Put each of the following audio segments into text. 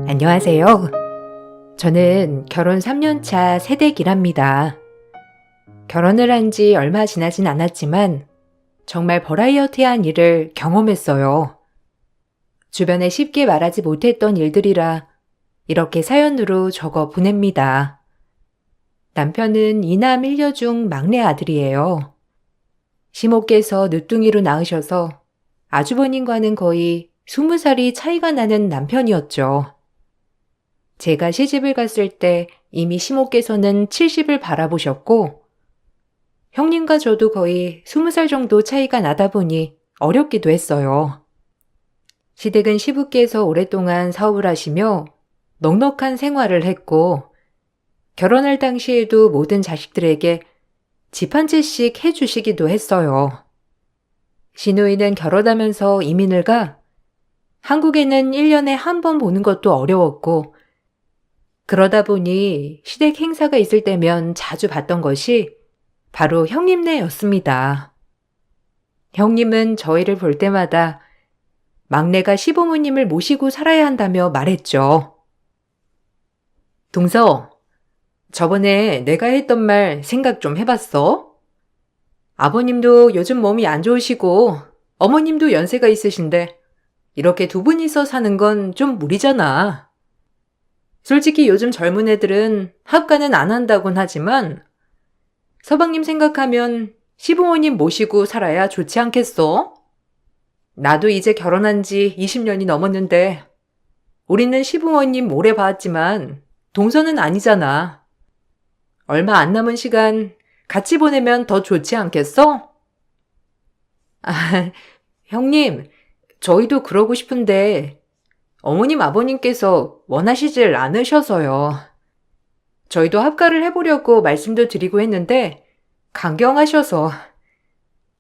안녕하세요. 저는 결혼 3년차 새댁이랍니다. 결혼을 한 지 얼마 지나진 않았지만 정말 버라이어티한 일을 경험했어요. 주변에 쉽게 말하지 못했던 일들이라 이렇게 사연으로 적어 보냅니다. 남편은 이남 1녀 중 막내 아들이에요. 시모께서 늦둥이로 낳으셔서 아주버님과는 거의 20살이 차이가 나는 남편이었죠. 제가 시집을 갔을 때 이미 시모께서는 70을 바라보셨고 형님과 저도 거의 20살 정도 차이가 나다 보니 어렵기도 했어요. 시댁은 시부께서 오랫동안 사업을 하시며 넉넉한 생활을 했고 결혼할 당시에도 모든 자식들에게 집 한 채씩 해주시기도 했어요. 시누이는 결혼하면서 이민을 가 한국에는 1년에 한 번 보는 것도 어려웠고 그러다 보니 시댁 행사가 있을 때면 자주 봤던 것이 바로 형님네였습니다. 형님은 저희를 볼 때마다 막내가 시부모님을 모시고 살아야 한다며 말했죠. 동서, 저번에 내가 했던 말 생각 좀 해봤어? 아버님도 요즘 몸이 안 좋으시고 어머님도 연세가 있으신데 이렇게 두 분이서 사는 건 좀 무리잖아. 솔직히 요즘 젊은 애들은 합가는 안 한다곤 하지만 서방님 생각하면 시부모님 모시고 살아야 좋지 않겠어? 나도 이제 결혼한 지 20년이 넘었는데 우리는 시부모님 오래 봤지만 동서는 아니잖아. 얼마 안 남은 시간 같이 보내면 더 좋지 않겠어? 아, 형님, 저희도 그러고 싶은데 어머님 아버님께서 원하시질 않으셔서요. 저희도 합가를 해보려고 말씀도 드리고 했는데 강경하셔서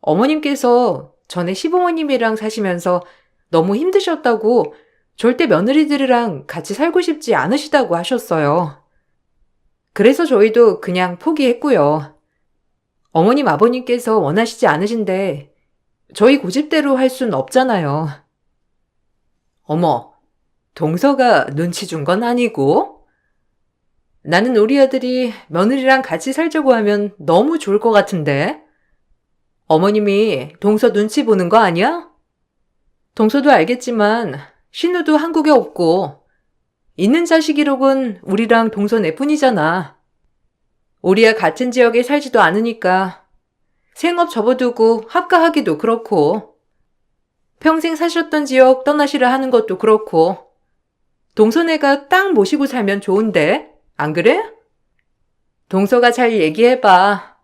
어머님께서 전에 시부모님이랑 사시면서 너무 힘드셨다고 절대 며느리들이랑 같이 살고 싶지 않으시다고 하셨어요. 그래서 저희도 그냥 포기했고요. 어머님 아버님께서 원하시지 않으신데 저희 고집대로 할 순 없잖아요. 어머, 동서가 눈치 준 건 아니고? 나는 우리 아들이 며느리랑 같이 살자고 하면 너무 좋을 것 같은데? 어머님이 동서 눈치 보는 거 아니야? 동서도 알겠지만 신우도 한국에 없고 있는 자식이로군 우리랑 동서네뿐이잖아. 우리와 같은 지역에 살지도 않으니까 생업 접어두고 합가하기도 그렇고 평생 사셨던 지역 떠나시라 하는 것도 그렇고 동서네가 딱 모시고 살면 좋은데 안 그래? 동서가 잘 얘기해봐.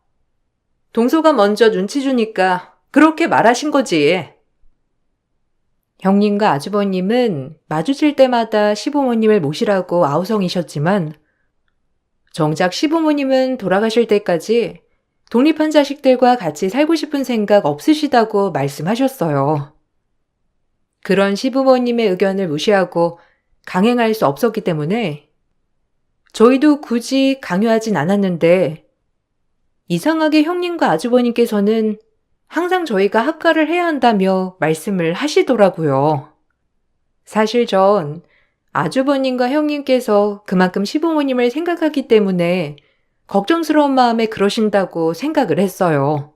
동서가 먼저 눈치 주니까 그렇게 말하신 거지. 형님과 아주버님은 마주칠 때마다 시부모님을 모시라고 아우성이셨지만 정작 시부모님은 돌아가실 때까지 독립한 자식들과 같이 살고 싶은 생각 없으시다고 말씀하셨어요. 그런 시부모님의 의견을 무시하고 강행할 수 없었기 때문에 저희도 굳이 강요하진 않았는데 이상하게 형님과 아주버님께서는 항상 저희가 합가를 해야 한다며 말씀을 하시더라고요. 사실 전 아주버님과 형님께서 그만큼 시부모님을 생각하기 때문에 걱정스러운 마음에 그러신다고 생각을 했어요.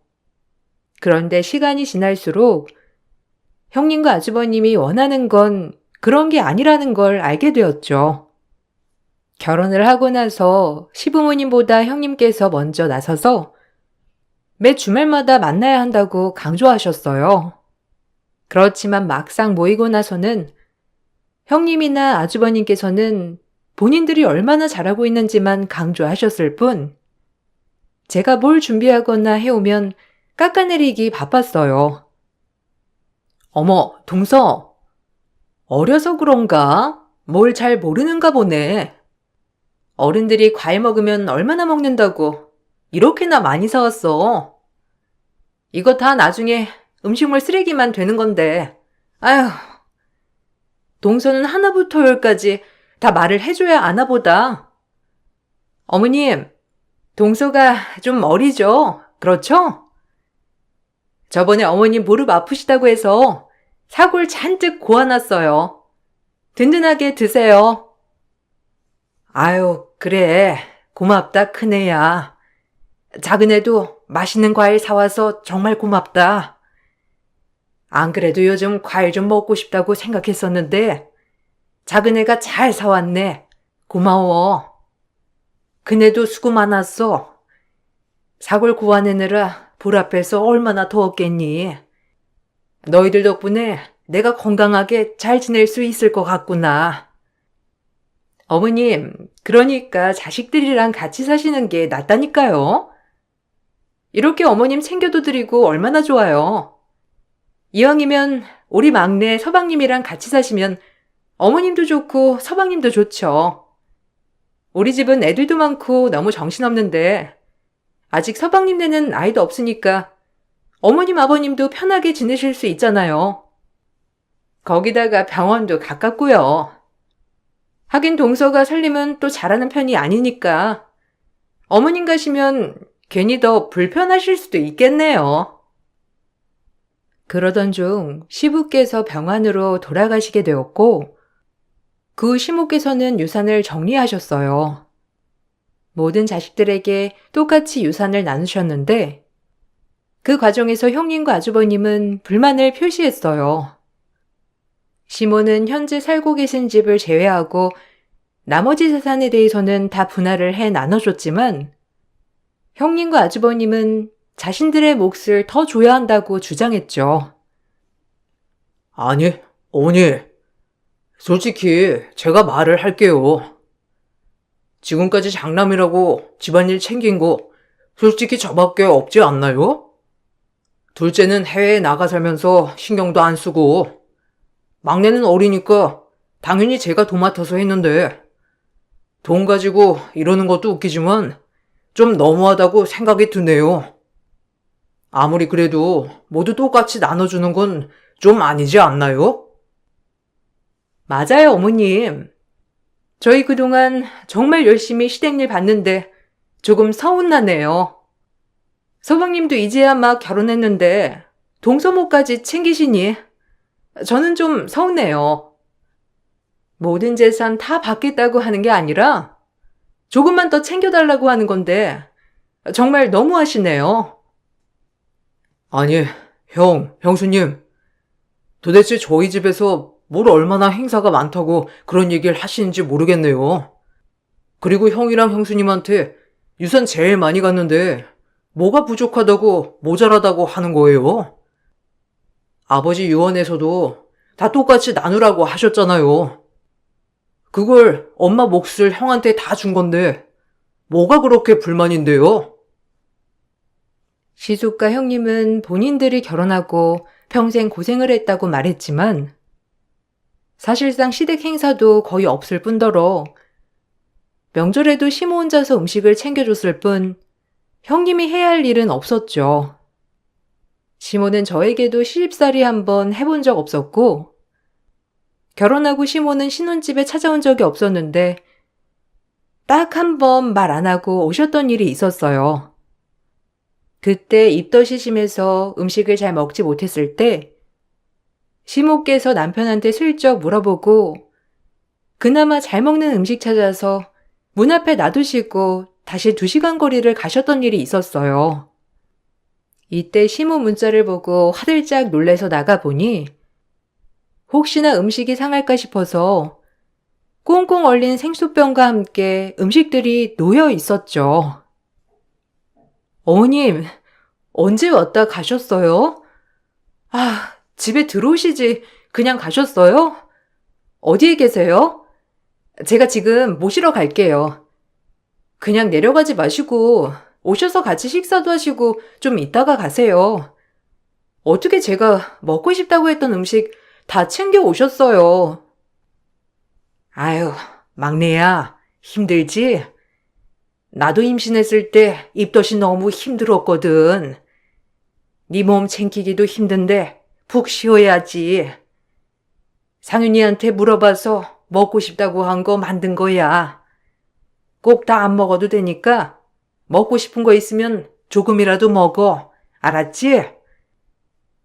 그런데 시간이 지날수록 형님과 아주버님이 원하는 건 그런 게 아니라는 걸 알게 되었죠. 결혼을 하고 나서 시부모님보다 형님께서 먼저 나서서 매 주말마다 만나야 한다고 강조하셨어요. 그렇지만 막상 모이고 나서는 형님이나 아주버님께서는 본인들이 얼마나 잘하고 있는지만 강조하셨을 뿐 제가 뭘 준비하거나 해오면 깎아내리기 바빴어요. 어머, 동서. 어려서 그런가? 뭘 잘 모르는가 보네. 어른들이 과일 먹으면 얼마나 먹는다고 이렇게나 많이 사왔어. 이거 다 나중에 음식물 쓰레기만 되는 건데. 아휴. 동서는 하나부터 열까지 다 말을 해줘야 아나 보다. 어머님, 동서가 좀 어리죠? 그렇죠? 저번에 어머님 무릎 아프시다고 해서 사골 잔뜩 고아놨어요. 든든하게 드세요. 아유, 그래. 고맙다, 큰애야. 작은애도 맛있는 과일 사와서 정말 고맙다. 안 그래도 요즘 과일 좀 먹고 싶다고 생각했었는데 작은애가 잘 사왔네. 고마워. 그네도 수고 많았어. 사골 구워내느라 불 앞에서 얼마나 더웠겠니. 너희들 덕분에 내가 건강하게 잘 지낼 수 있을 것 같구나. 어머님, 그러니까 자식들이랑 같이 사시는 게 낫다니까요. 이렇게 어머님 챙겨도 드리고 얼마나 좋아요. 이왕이면 우리 막내 서방님이랑 같이 사시면 어머님도 좋고 서방님도 좋죠. 우리 집은 애들도 많고 너무 정신없는데 아직 서방님네는 아이도 없으니까 어머님 아버님도 편하게 지내실 수 있잖아요. 거기다가 병원도 가깝고요. 하긴 동서가 살림은 또 잘하는 편이 아니니까 어머님 가시면 괜히 더 불편하실 수도 있겠네요. 그러던 중 시부께서 병환으로 돌아가시게 되었고 그 시모께서는 유산을 정리하셨어요. 모든 자식들에게 똑같이 유산을 나누셨는데 그 과정에서 형님과 아주버님은 불만을 표시했어요. 시모는 현재 살고 계신 집을 제외하고 나머지 재산에 대해서는 다 분할을 해 나눠줬지만 형님과 아주버님은 자신들의 몫을 더 줘야 한다고 주장했죠. 아니, 어머니, 솔직히 제가 말을 할게요. 지금까지 장남이라고 집안일 챙긴 거 솔직히 저밖에 없지 않나요? 둘째는 해외에 나가 살면서 신경도 안 쓰고 막내는 어리니까 당연히 제가 도맡아서 했는데 돈 가지고 이러는 것도 웃기지만 좀 너무하다고 생각이 드네요. 아무리 그래도 모두 똑같이 나눠주는 건 좀 아니지 않나요? 맞아요, 어머님. 저희 그동안 정말 열심히 시댁일 봤는데 조금 서운하네요. 서방님도 이제야 막 결혼했는데 동서모까지 챙기시니 저는 좀 서운해요. 모든 재산 다 받겠다고 하는 게 아니라 조금만 더 챙겨달라고 하는 건데 정말 너무하시네요. 아니, 형수님. 도대체 저희 집에서 뭘 얼마나 행사가 많다고 그런 얘기를 하시는지 모르겠네요. 그리고 형이랑 형수님한테 유산 제일 많이 갔는데 뭐가 부족하다고 모자라다고 하는 거예요? 아버지 유언에서도 다 똑같이 나누라고 하셨잖아요. 그걸 엄마 몫을 형한테 다 준 건데 뭐가 그렇게 불만인데요? 시숙과 형님은 본인들이 결혼하고 평생 고생을 했다고 말했지만 사실상 시댁 행사도 거의 없을 뿐더러 명절에도 시모 혼자서 음식을 챙겨줬을 뿐 형님이 해야 할 일은 없었죠. 시모는 저에게도 시집살이 한번 해본 적 없었고 결혼하고 시모는 신혼집에 찾아온 적이 없었는데 딱 한 번 말 안 하고 오셨던 일이 있었어요. 그때 입덧이 심해서 음식을 잘 먹지 못했을 때 시모께서 남편한테 슬쩍 물어보고 그나마 잘 먹는 음식 찾아서 문 앞에 놔두시고 다시 2시간 거리를 가셨던 일이 있었어요. 이때 시모 문자를 보고 화들짝 놀래서 나가보니 혹시나 음식이 상할까 싶어서 꽁꽁 얼린 생수병과 함께 음식들이 놓여 있었죠. 어머님, 언제 왔다 가셨어요? 아, 집에 들어오시지 그냥 가셨어요? 어디에 계세요? 제가 지금 모시러 갈게요. 그냥 내려가지 마시고 오셔서 같이 식사도 하시고 좀 이따가 가세요. 어떻게 제가 먹고 싶다고 했던 음식 다 챙겨 오셨어요. 아유, 막내야, 힘들지? 나도 임신했을 때 입덧이 너무 힘들었거든. 네 몸 챙기기도 힘든데 푹 쉬어야지. 상윤이한테 물어봐서 먹고 싶다고 한 거 만든 거야. 꼭 다 안 먹어도 되니까 먹고 싶은 거 있으면 조금이라도 먹어. 알았지?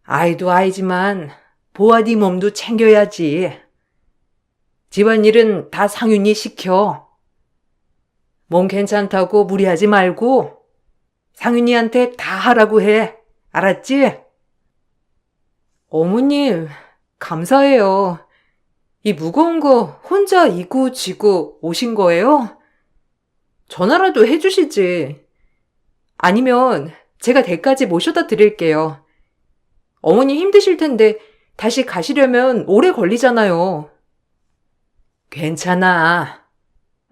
아이도 아이지만 보아 네 몸도 챙겨야지. 집안일은 다 상윤이 시켜. 몸 괜찮다고 무리하지 말고 상윤이한테 다 하라고 해. 알았지? 어머님, 감사해요. 이 무거운 거 혼자 이고 지고 오신 거예요? 전화라도 해주시지. 아니면 제가 댁까지 모셔다 드릴게요. 어머니 힘드실 텐데 다시 가시려면 오래 걸리잖아요. 괜찮아.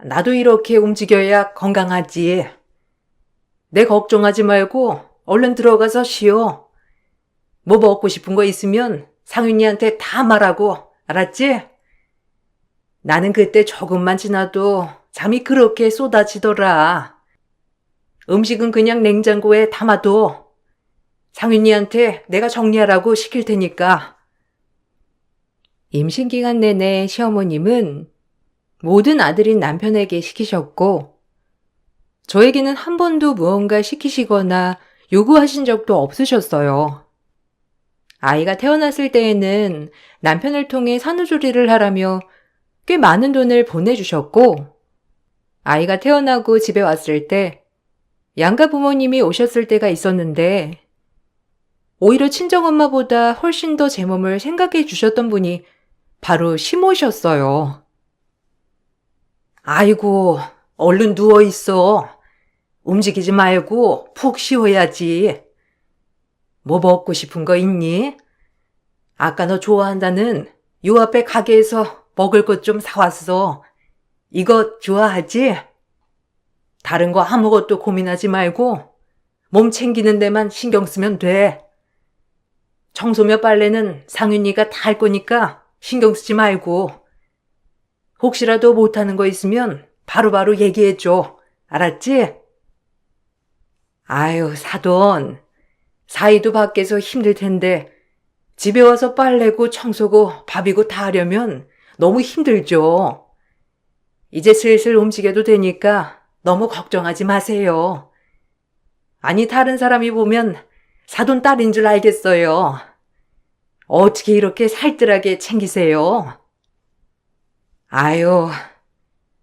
나도 이렇게 움직여야 건강하지. 내 걱정하지 말고 얼른 들어가서 쉬어. 뭐 먹고 싶은 거 있으면 상윤이한테 다 말하고, 알았지? 나는 그때 조금만 지나도 잠이 그렇게 쏟아지더라. 음식은 그냥 냉장고에 담아둬. 상윤이한테 내가 정리하라고 시킬 테니까. 임신 기간 내내 시어머님은 모든 아들인 남편에게 시키셨고, 저에게는 한 번도 무언가 시키시거나 요구하신 적도 없으셨어요. 아이가 태어났을 때에는 남편을 통해 산후조리를 하라며 꽤 많은 돈을 보내주셨고, 아이가 태어나고 집에 왔을 때 양가 부모님이 오셨을 때가 있었는데, 오히려 친정엄마보다 훨씬 더 제 몸을 생각해 주셨던 분이 바로 시모셨어요. 아이고, 얼른 누워있어. 움직이지 말고 푹 쉬어야지. 뭐 먹고 싶은 거 있니? 아까 너 좋아한다는 요 앞에 가게에서 먹을 것 좀 사왔어. 이거 좋아하지? 다른 거 아무것도 고민하지 말고 몸 챙기는 데만 신경 쓰면 돼. 청소며 빨래는 상윤이가 다 할 거니까 신경 쓰지 말고. 혹시라도 못하는 거 있으면 바로바로 얘기해줘. 알았지? 아유, 사돈. 사이도 밖에서 힘들 텐데 집에 와서 빨래고 청소고 밥이고 다 하려면 너무 힘들죠. 이제 슬슬 움직여도 되니까 너무 걱정하지 마세요. 아니, 다른 사람이 보면 사돈 딸인 줄 알겠어요. 어떻게 이렇게 살뜰하게 챙기세요? 아유,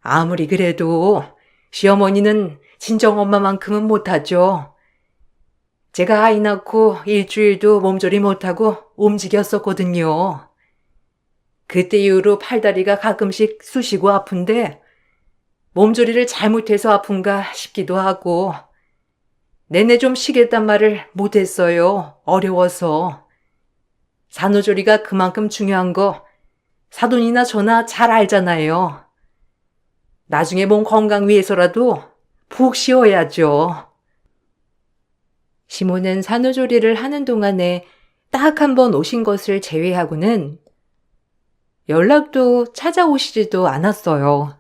아무리 그래도 시어머니는 친정엄마만큼은 못하죠. 제가 아이 낳고 일주일도 몸조리 못하고 움직였었거든요. 그때 이후로 팔다리가 가끔씩 쑤시고 아픈데 몸조리를 잘못해서 아픈가 싶기도 하고, 내내 좀 쉬겠단 말을 못했어요. 어려워서. 산후조리가 그만큼 중요한 거 사돈이나 저나 잘 알잖아요. 나중에 몸 건강 위해서라도 푹 쉬어야죠. 시모는 산후조리를 하는 동안에 딱 한 번 오신 것을 제외하고는 연락도 찾아오시지도 않았어요.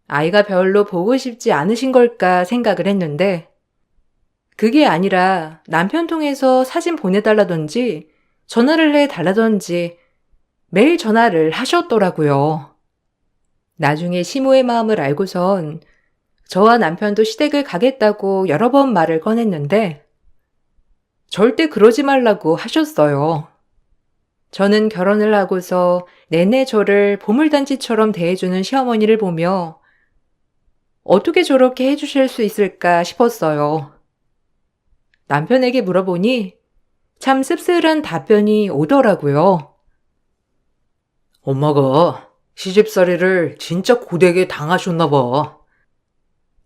아이가 별로 보고 싶지 않으신 걸까 생각을 했는데, 그게 아니라 남편 통해서 사진 보내달라던지 전화를 해달라던지 매일 전화를 하셨더라고요. 나중에 시모의 마음을 알고선 저와 남편도 시댁을 가겠다고 여러 번 말을 꺼냈는데 절대 그러지 말라고 하셨어요. 저는 결혼을 하고서 내내 저를 보물단지처럼 대해주는 시어머니를 보며 어떻게 저렇게 해주실 수 있을까 싶었어요. 남편에게 물어보니 참 씁쓸한 답변이 오더라고요. 엄마가 시집살이를 진짜 고되게 당하셨나 봐.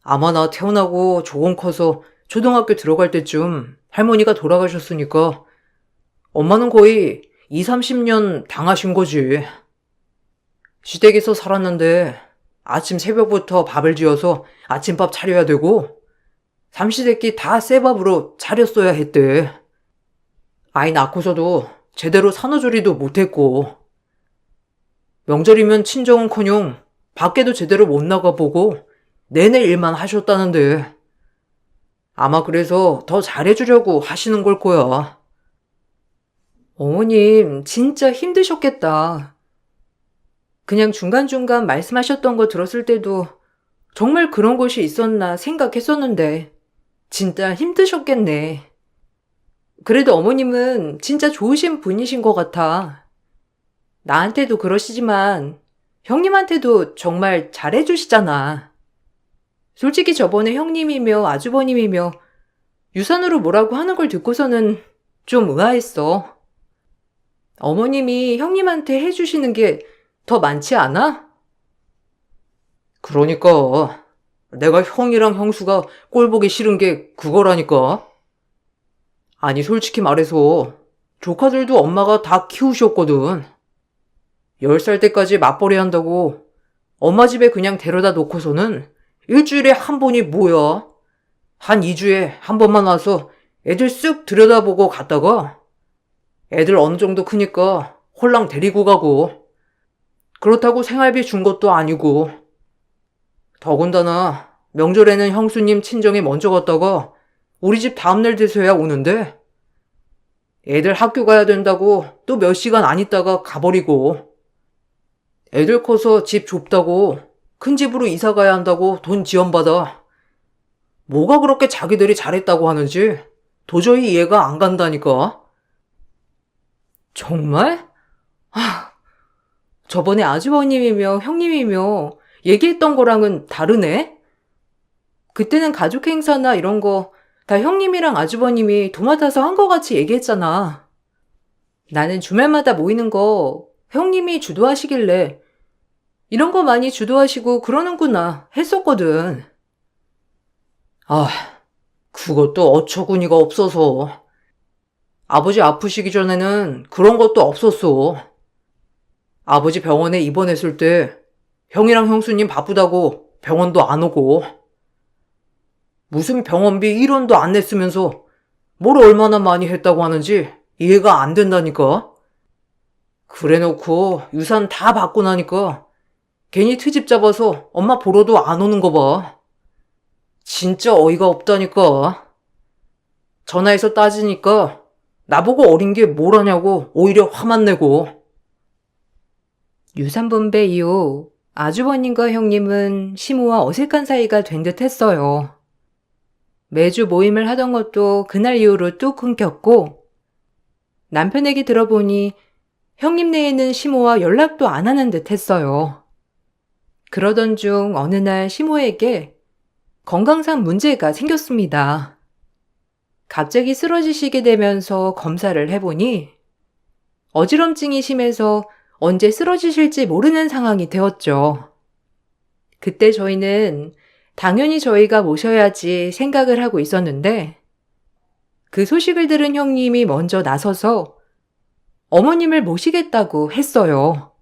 아마 나 태어나고 조금 커서 초등학교 들어갈 때쯤 할머니가 돌아가셨으니까 엄마는 거의 20, 30년 당하신 거지. 시댁에서 살았는데 아침 새벽부터 밥을 지어서 아침밥 차려야 되고 삼시세끼 다 새 밥으로 차렸어야 했대. 아이 낳고서도 제대로 산후조리도 못했고, 명절이면 친정은커녕 밖에도 제대로 못 나가보고 내내 일만 하셨다는데 아마 그래서 더 잘해주려고 하시는 걸 거야. 어머님, 진짜 힘드셨겠다. 그냥 중간중간 말씀하셨던 거 들었을 때도 정말 그런 것이 있었나 생각했었는데 진짜 힘드셨겠네. 그래도 어머님은 진짜 좋으신 분이신 것 같아. 나한테도 그러시지만 형님한테도 정말 잘해주시잖아. 솔직히 저번에 형님이며 아주버님이며 유산으로 뭐라고 하는 걸 듣고서는 좀 의아했어. 어머님이 형님한테 해주시는 게 더 많지 않아? 그러니까 내가 형이랑 형수가 꼴 보기 싫은 게 그거라니까. 아니 솔직히 말해서 조카들도 엄마가 다 키우셨거든. 10살 때까지 맞벌이 한다고 엄마 집에 그냥 데려다 놓고서는 일주일에 한 번이 뭐야? 한 2주에 한 번만 와서 애들 쓱 들여다보고 갔다가 애들 어느 정도 크니까 홀랑 데리고 가고, 그렇다고 생활비 준 것도 아니고, 더군다나 명절에는 형수님 친정에 먼저 갔다가 우리 집 다음날 돼서야 오는데 애들 학교 가야 된다고 또 몇 시간 안 있다가 가버리고, 애들 커서 집 좁다고 큰 집으로 이사 가야 한다고 돈 지원받아. 뭐가 그렇게 자기들이 잘했다고 하는지 도저히 이해가 안 간다니까. 정말? 저번에 아주버님이며 형님이며 얘기했던 거랑은 다르네? 그때는 가족 행사나 이런 거 다 형님이랑 아주버님이 도맡아서 한 거 같이 얘기했잖아. 나는 주말마다 모이는 거 형님이 주도하시길래 이런 거 많이 주도하시고 그러는구나 했었거든. 아, 그것도 어처구니가 없어서. 아버지 아프시기 전에는 그런 것도 없었어. 아버지 병원에 입원했을 때 형이랑 형수님 바쁘다고 병원도 안 오고, 무슨 병원비 1원도 안 냈으면서 뭘 얼마나 많이 했다고 하는지 이해가 안 된다니까. 그래놓고 유산 다 받고 나니까 괜히 트집 잡아서 엄마 보러도 안 오는 거 봐. 진짜 어이가 없다니까. 전화해서 따지니까 나보고 어린 게 뭘 하냐고 오히려 화만 내고. 유산분배 이후 아주버님과 형님은 시모와 어색한 사이가 된 듯 했어요. 매주 모임을 하던 것도 그날 이후로 뚝 끊겼고, 남편에게 들어보니 형님 내에는 시모와 연락도 안 하는 듯 했어요. 그러던 중 어느 날 시모에게 건강상 문제가 생겼습니다. 갑자기 쓰러지시게 되면서 검사를 해보니 어지럼증이 심해서 언제 쓰러지실지 모르는 상황이 되었죠. 그때 저희는 당연히 저희가 모셔야지 생각을 하고 있었는데, 그 소식을 들은 형님이 먼저 나서서 어머님을 모시겠다고 했어요.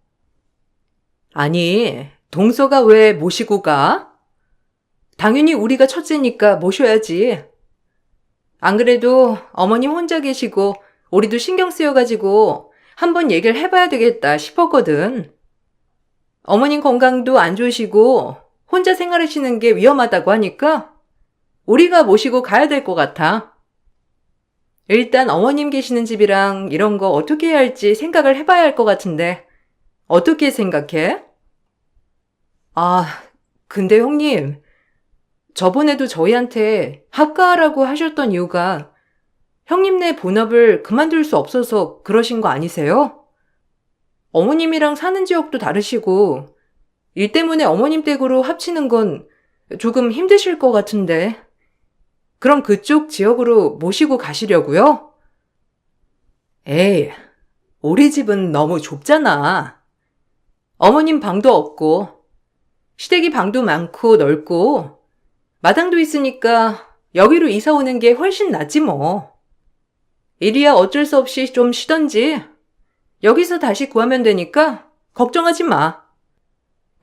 아니, 동서가 왜 모시고 가? 당연히 우리가 첫째니까 모셔야지. 안 그래도 어머님 혼자 계시고 우리도 신경 쓰여가지고 한번 얘기를 해봐야 되겠다 싶었거든. 어머님 건강도 안 좋으시고 혼자 생활하시는 게 위험하다고 하니까 우리가 모시고 가야 될 것 같아. 일단 어머님 계시는 집이랑 이런 거 어떻게 해야 할지 생각을 해봐야 할 것 같은데 어떻게 생각해? 근데 형님, 저번에도 저희한테 학가하라고 하셨던 이유가 형님네 본업을 그만둘 수 없어서 그러신 거 아니세요? 어머님이랑 사는 지역도 다르시고 일 때문에 어머님 댁으로 합치는 건 조금 힘드실 것 같은데, 그럼 그쪽 지역으로 모시고 가시려고요? 에이, 우리 집은 너무 좁잖아. 어머님 방도 없고 시댁이 방도 많고 넓고 마당도 있으니까 여기로 이사 오는 게 훨씬 낫지 뭐. 이리야 어쩔 수 없이 좀 쉬던지 여기서 다시 구하면 되니까 걱정하지 마.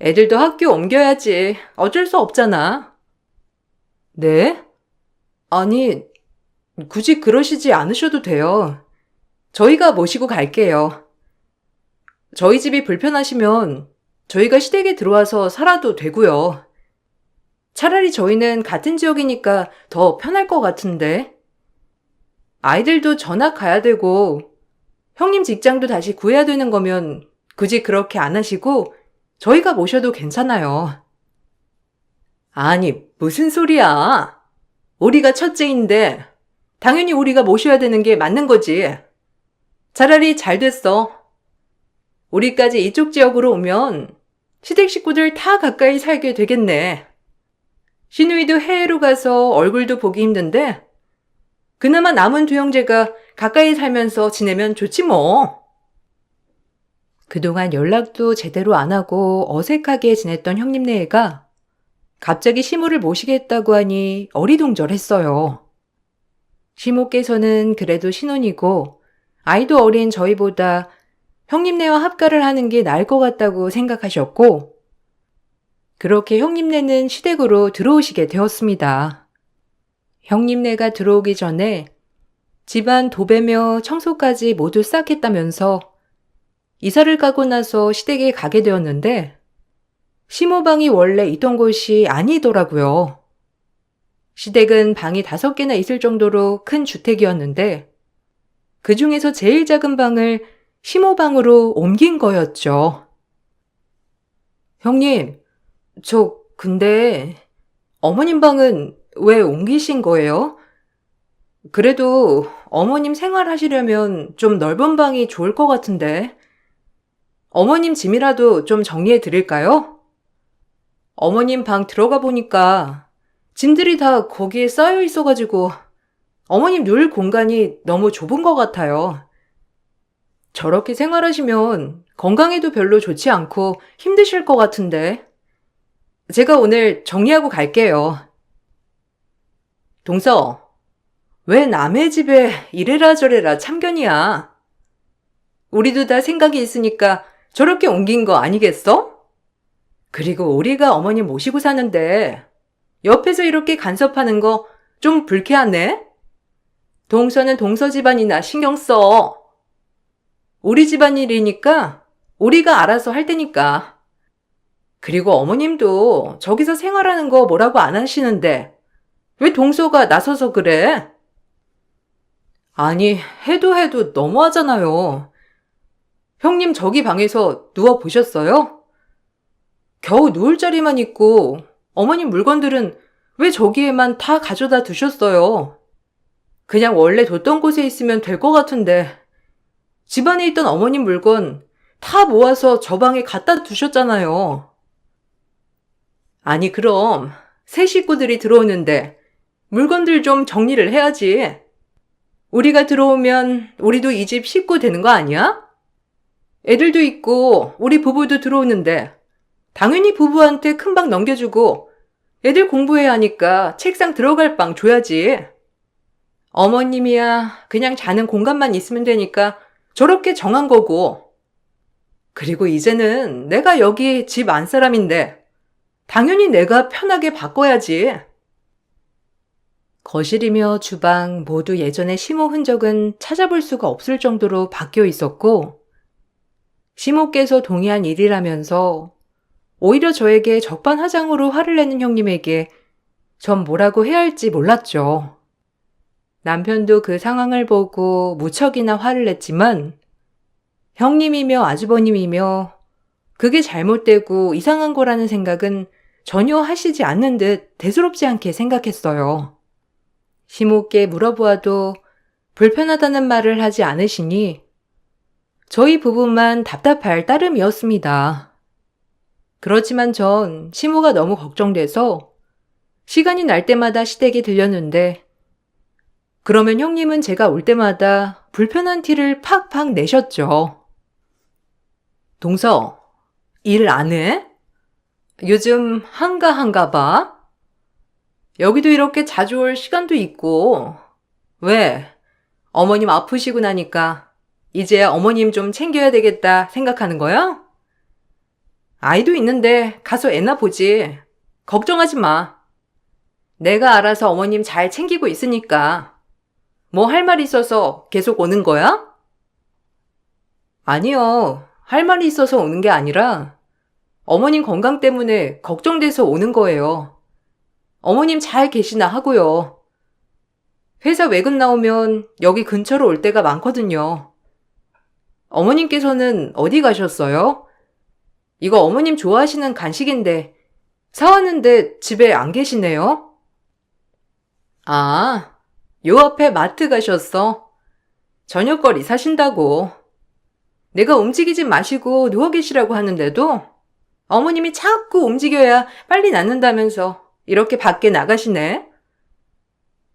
애들도 학교 옮겨야지. 어쩔 수 없잖아. 네? 아니, 굳이 그러시지 않으셔도 돼요. 저희가 모시고 갈게요. 저희 집이 불편하시면 저희가 시댁에 들어와서 살아도 되고요. 차라리 저희는 같은 지역이니까 더 편할 것 같은데. 아이들도 전학 가야 되고 형님 직장도 다시 구해야 되는 거면 굳이 그렇게 안 하시고 저희가 모셔도 괜찮아요. 아니, 무슨 소리야. 우리가 첫째인데 당연히 우리가 모셔야 되는 게 맞는 거지. 차라리 잘 됐어. 우리까지 이쪽 지역으로 오면 시댁 식구들 다 가까이 살게 되겠네. 시누이도 해외로 가서 얼굴도 보기 힘든데 그나마 남은 두 형제가 가까이 살면서 지내면 좋지 뭐. 그동안 연락도 제대로 안 하고 어색하게 지냈던 형님네가 갑자기 시모를 모시겠다고 하니 어리둥절했어요. 시모께서는 그래도 신혼이고 아이도 어린 저희보다 형님네와 합가를 하는 게 나을 것 같다고 생각하셨고 그렇게 형님네는 시댁으로 들어오시게 되었습니다. 형님네가 들어오기 전에 집안 도배며 청소까지 모두 싹 했다면서 이사를 가고 나서 시댁에 가게 되었는데 시모방이 원래 있던 곳이 아니더라고요. 시댁은 방이 5개나 있을 정도로 큰 주택이었는데 그 중에서 제일 작은 방을 시모방으로 옮긴 거였죠. 형님, 근데 어머님 방은 왜 옮기신 거예요? 그래도 어머님 생활하시려면 좀 넓은 방이 좋을 것 같은데. 어머님 짐이라도 좀 정리해 드릴까요? 어머님 방 들어가 보니까 짐들이 다 거기에 쌓여 있어가지고 어머님 누울 공간이 너무 좁은 것 같아요. 저렇게 생활하시면 건강에도 별로 좋지 않고 힘드실 것 같은데. 제가 오늘 정리하고 갈게요. 동서, 왜 남의 집에 이래라 저래라 참견이야? 우리도 다 생각이 있으니까 저렇게 옮긴 거 아니겠어? 그리고 우리가 어머님 모시고 사는데 옆에서 이렇게 간섭하는 거 좀 불쾌하네? 동서는 동서 집안이나 신경 써. 우리 집안일이니까 우리가 알아서 할 테니까. 그리고 어머님도 저기서 생활하는 거 뭐라고 안 하시는데 왜 동서가 나서서 그래? 아니, 해도 너무하잖아요. 형님 저기 방에서 누워 보셨어요? 겨우 누울 자리만 있고 어머님 물건들은 왜 저기에만 다 가져다 두셨어요? 그냥 원래 뒀던 곳에 있으면 될 것 같은데 집안에 있던 어머님 물건 다 모아서 저 방에 갖다 두셨잖아요. 아니 그럼 새 식구들이 들어오는데 물건들 좀 정리를 해야지. 우리가 들어오면 우리도 이 집 식구 되는 거 아니야? 애들도 있고 우리 부부도 들어오는데 당연히 부부한테 큰 방 넘겨주고 애들 공부해야 하니까 책상 들어갈 방 줘야지. 어머님이야 그냥 자는 공간만 있으면 되니까 저렇게 정한 거고. 그리고 이제는 내가 여기 집 안 사람인데 당연히 내가 편하게 바꿔야지. 거실이며 주방 모두 예전의 시모 흔적은 찾아볼 수가 없을 정도로 바뀌어 있었고 시모께서 동의한 일이라면서 오히려 저에게 적반하장으로 화를 내는 형님에게 전 뭐라고 해야 할지 몰랐죠. 남편도 그 상황을 보고 무척이나 화를 냈지만 형님이며 아주버님이며 그게 잘못되고 이상한 거라는 생각은 전혀 하시지 않는 듯 대수롭지 않게 생각했어요. 시모께 물어보아도 불편하다는 말을 하지 않으시니 저희 부부만 답답할 따름이었습니다. 그렇지만 전 시모가 너무 걱정돼서 시간이 날 때마다 시댁에 들렸는데 그러면 형님은 제가 올 때마다 불편한 티를 팍팍 내셨죠. 동서, 일 안 해? 요즘 한가한가 봐? 여기도 이렇게 자주 올 시간도 있고. 왜? 어머님 아프시고 나니까 이제 어머님 좀 챙겨야 되겠다 생각하는 거야? 아이도 있는데 가서 애나 보지. 걱정하지 마. 내가 알아서 어머님 잘 챙기고 있으니까. 뭐 할 말 있어서 계속 오는 거야? 아니요. 할 말이 있어서 오는 게 아니라 어머님 건강 때문에 걱정돼서 오는 거예요. 어머님 잘 계시나 하고요. 회사 외근 나오면 여기 근처로 올 때가 많거든요. 어머님께서는 어디 가셨어요? 이거 어머님 좋아하시는 간식인데 사왔는데 집에 안 계시네요? 아, 요 앞에 마트 가셨어. 저녁거리 사신다고. 내가 움직이지 마시고 누워 계시라고 하는데도 어머님이 자꾸 움직여야 빨리 낫는다면서 이렇게 밖에 나가시네?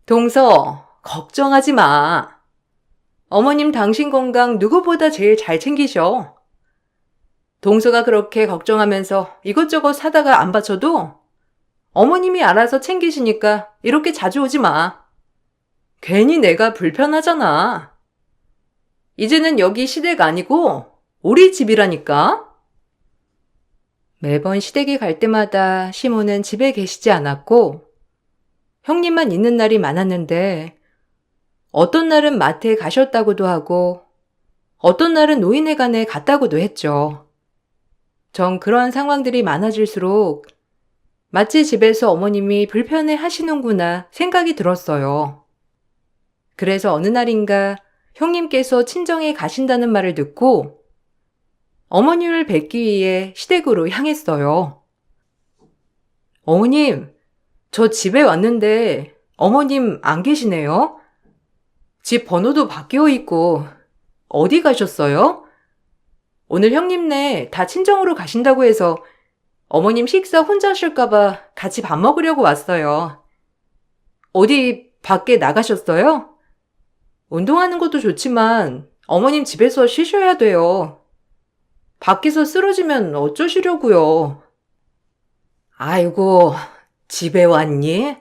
동서, 걱정하지 마. 어머님 당신 건강 누구보다 제일 잘 챙기셔. 동서가 그렇게 걱정하면서 이것저것 사다가 안 바쳐도 어머님이 알아서 챙기시니까 이렇게 자주 오지 마. 괜히 내가 불편하잖아. 이제는 여기 시댁 아니고 우리 집이라니까. 매번 시댁에 갈 때마다 시모는 집에 계시지 않았고 형님만 있는 날이 많았는데 어떤 날은 마트에 가셨다고도 하고 어떤 날은 노인회관에 갔다고도 했죠. 전 그런 상황들이 많아질수록 마치 집에서 어머님이 불편해 하시는구나 생각이 들었어요. 그래서 어느 날인가 형님께서 친정에 가신다는 말을 듣고 어머님을 뵙기 위해 시댁으로 향했어요. 어머님, 저 집에 왔는데 어머님 안 계시네요? 집 번호도 바뀌어 있고 어디 가셨어요? 오늘 형님네 다 친정으로 가신다고 해서 어머님 식사 혼자 하실까봐 같이 밥 먹으려고 왔어요. 어디 밖에 나가셨어요? 운동하는 것도 좋지만 어머님 집에서 쉬셔야 돼요. 밖에서 쓰러지면 어쩌시려고요? 아이고, 집에 왔니?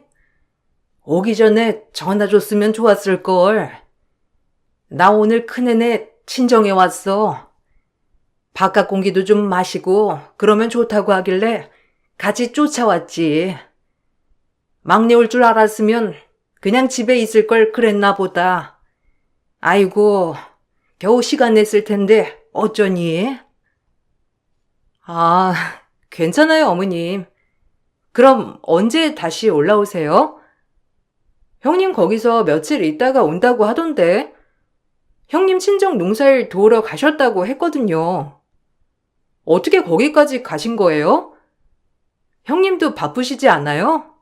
오기 전에 전화 줬으면 좋았을걸. 나 오늘 큰애네 친정에 왔어. 바깥 공기도 좀 마시고 그러면 좋다고 하길래 같이 쫓아왔지. 막내 올 줄 알았으면 그냥 집에 있을 걸 그랬나 보다. 아이고, 겨우 시간 냈을 텐데 어쩌니? 아, 괜찮아요, 어머님. 그럼 언제 다시 올라오세요? 형님 거기서 며칠 있다가 온다고 하던데. 형님 친정 농사일 도우러 가셨다고 했거든요. 어떻게 거기까지 가신 거예요? 형님도 바쁘시지 않아요?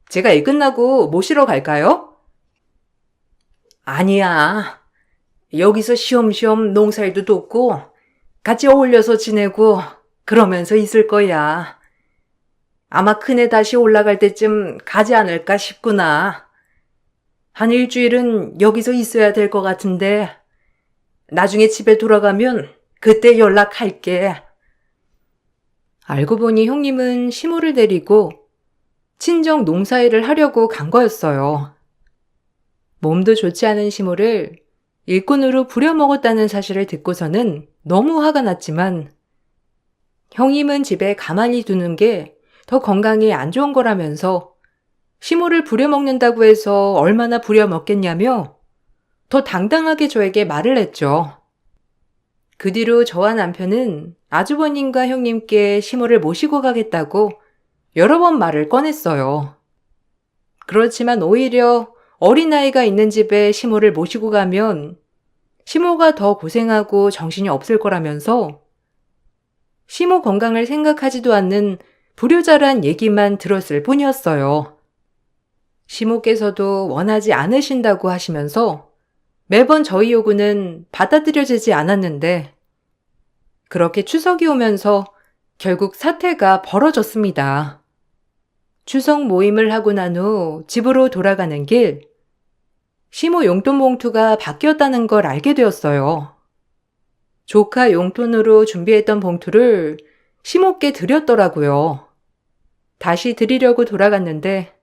제가 일 끝나고 모시러 갈까요? 아니야. 여기서 쉬엄쉬엄 농사일도 돕고 같이 어울려서 지내고 그러면서 있을 거야. 아마 큰애 다시 올라갈 때쯤 가지 않을까 싶구나. 한 일주일은 여기서 있어야 될 것 같은데 나중에 집에 돌아가면 그때 연락할게. 알고 보니 형님은 시모를 데리고 친정 농사일을 하려고 간 거였어요. 몸도 좋지 않은 시모를 일꾼으로 부려먹었다는 사실을 듣고서는 너무 화가 났지만 형님은 집에 가만히 두는 게 더 건강에 안 좋은 거라면서 시모를 부려먹는다고 해서 얼마나 부려먹겠냐며 더 당당하게 저에게 말을 했죠. 그 뒤로 저와 남편은 아주버님과 형님께 시모를 모시고 가겠다고 여러 번 말을 꺼냈어요. 그렇지만 오히려 어린아이가 있는 집에 시모를 모시고 가면 시모가 더 고생하고 정신이 없을 거라면서 시모 건강을 생각하지도 않는 불효자란 얘기만 들었을 뿐이었어요. 시모께서도 원하지 않으신다고 하시면서 매번 저희 요구는 받아들여지지 않았는데 그렇게 추석이 오면서 결국 사태가 벌어졌습니다. 추석 모임을 하고 난 후 집으로 돌아가는 길, 시모 용돈 봉투가 바뀌었다는 걸 알게 되었어요. 조카 용돈으로 준비했던 봉투를 시모께 드렸더라고요. 다시 드리려고 돌아갔는데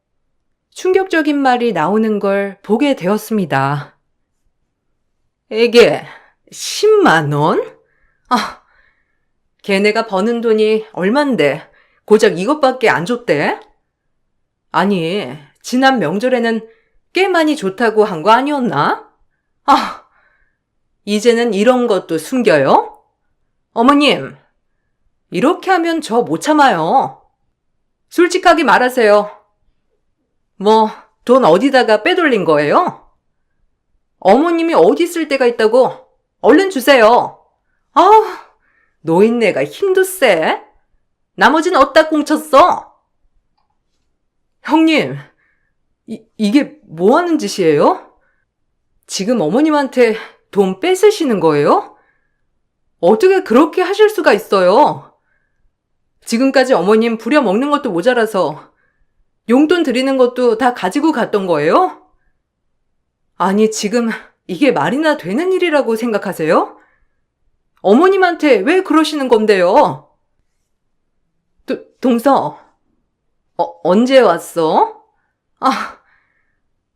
충격적인 말이 나오는 걸 보게 되었습니다. 에게 10만 원? 아, 걔네가 버는 돈이 얼만데 고작 이것밖에 안 줬대? 아니, 지난 명절에는 꽤 많이 좋다고 한 거 아니었나? 아, 이제는 이런 것도 숨겨요? 어머님, 이렇게 하면 저 못 참아요. 솔직하게 말하세요. 뭐, 돈 어디다가 빼돌린 거예요? 어머님이 어디 쓸 데가 있다고? 얼른 주세요. 아, 노인네가 힘도 세. 나머진 어디다 꽁쳤어? 형님, 이게 뭐 하는 짓이에요? 지금 어머님한테 돈 뺏으시는 거예요? 어떻게 그렇게 하실 수가 있어요? 지금까지 어머님 부려먹는 것도 모자라서 용돈 드리는 것도 다 가지고 갔던 거예요? 아니, 지금 이게 말이나 되는 일이라고 생각하세요? 어머님한테 왜 그러시는 건데요? 동서, 언제 왔어? 아,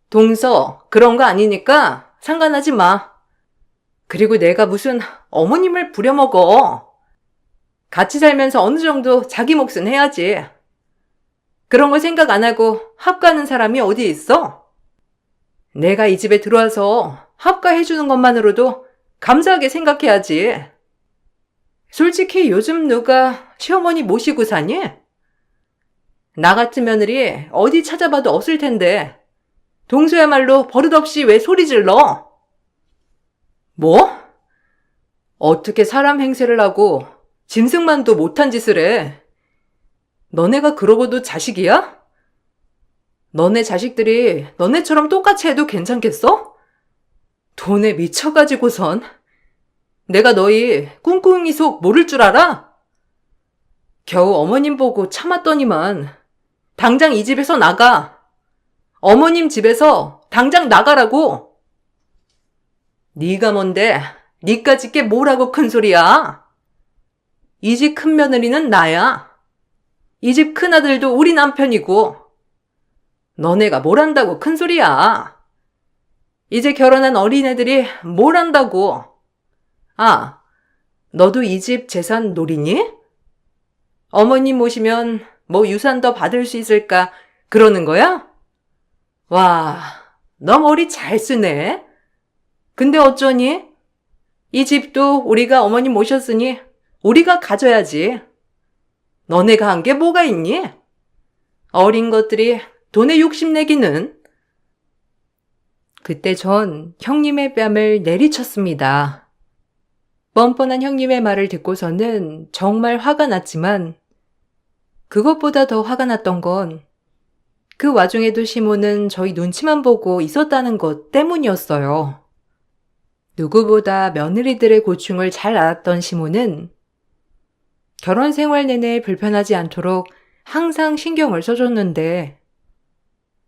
동서, 그런 거 아니니까 상관하지 마. 그리고 내가 무슨 어머님을 부려먹어. 같이 살면서 어느 정도 자기 몫은 해야지. 그런 걸 생각 안 하고 합가하는 사람이 어디 있어? 내가 이 집에 들어와서 합가해주는 것만으로도 감사하게 생각해야지. 솔직히 요즘 누가 시어머니 모시고 사니? 나 같은 며느리 어디 찾아봐도 없을 텐데 동서야말로 버릇없이 왜 소리 질러? 뭐? 어떻게 사람 행세를 하고 짐승만도 못한 짓을 해? 너네가 그러고도 자식이야? 너네 자식들이 너네처럼 똑같이 해도 괜찮겠어? 돈에 미쳐가지고선 내가 너희 꿍꿍이 속 모를 줄 알아? 겨우 어머님 보고 참았더니만 당장 이 집에서 나가. 어머님 집에서 당장 나가라고. 네가 뭔데 니까짓 게 뭐라고 큰 소리야. 이 집 큰 며느리는 나야. 이 집 큰아들도 우리 남편이고. 너네가 뭘 안다고 큰 소리야. 이제 결혼한 어린애들이 뭘 안다고. 아, 너도 이 집 재산 노리니? 어머님 모시면 뭐 유산 더 받을 수 있을까 그러는 거야? 와, 너 머리 잘 쓰네. 근데 어쩌니? 이 집도 우리가 어머님 모셨으니 우리가 가져야지. 너네가 한 게 뭐가 있니? 어린 것들이 돈에 욕심내기는. 그때 전 형님의 뺨을 내리쳤습니다. 뻔뻔한 형님의 말을 듣고서는 정말 화가 났지만 그것보다 더 화가 났던 건 그 와중에도 시모는 저희 눈치만 보고 있었다는 것 때문이었어요. 누구보다 며느리들의 고충을 잘 알았던 시모는 결혼 생활 내내 불편하지 않도록 항상 신경을 써줬는데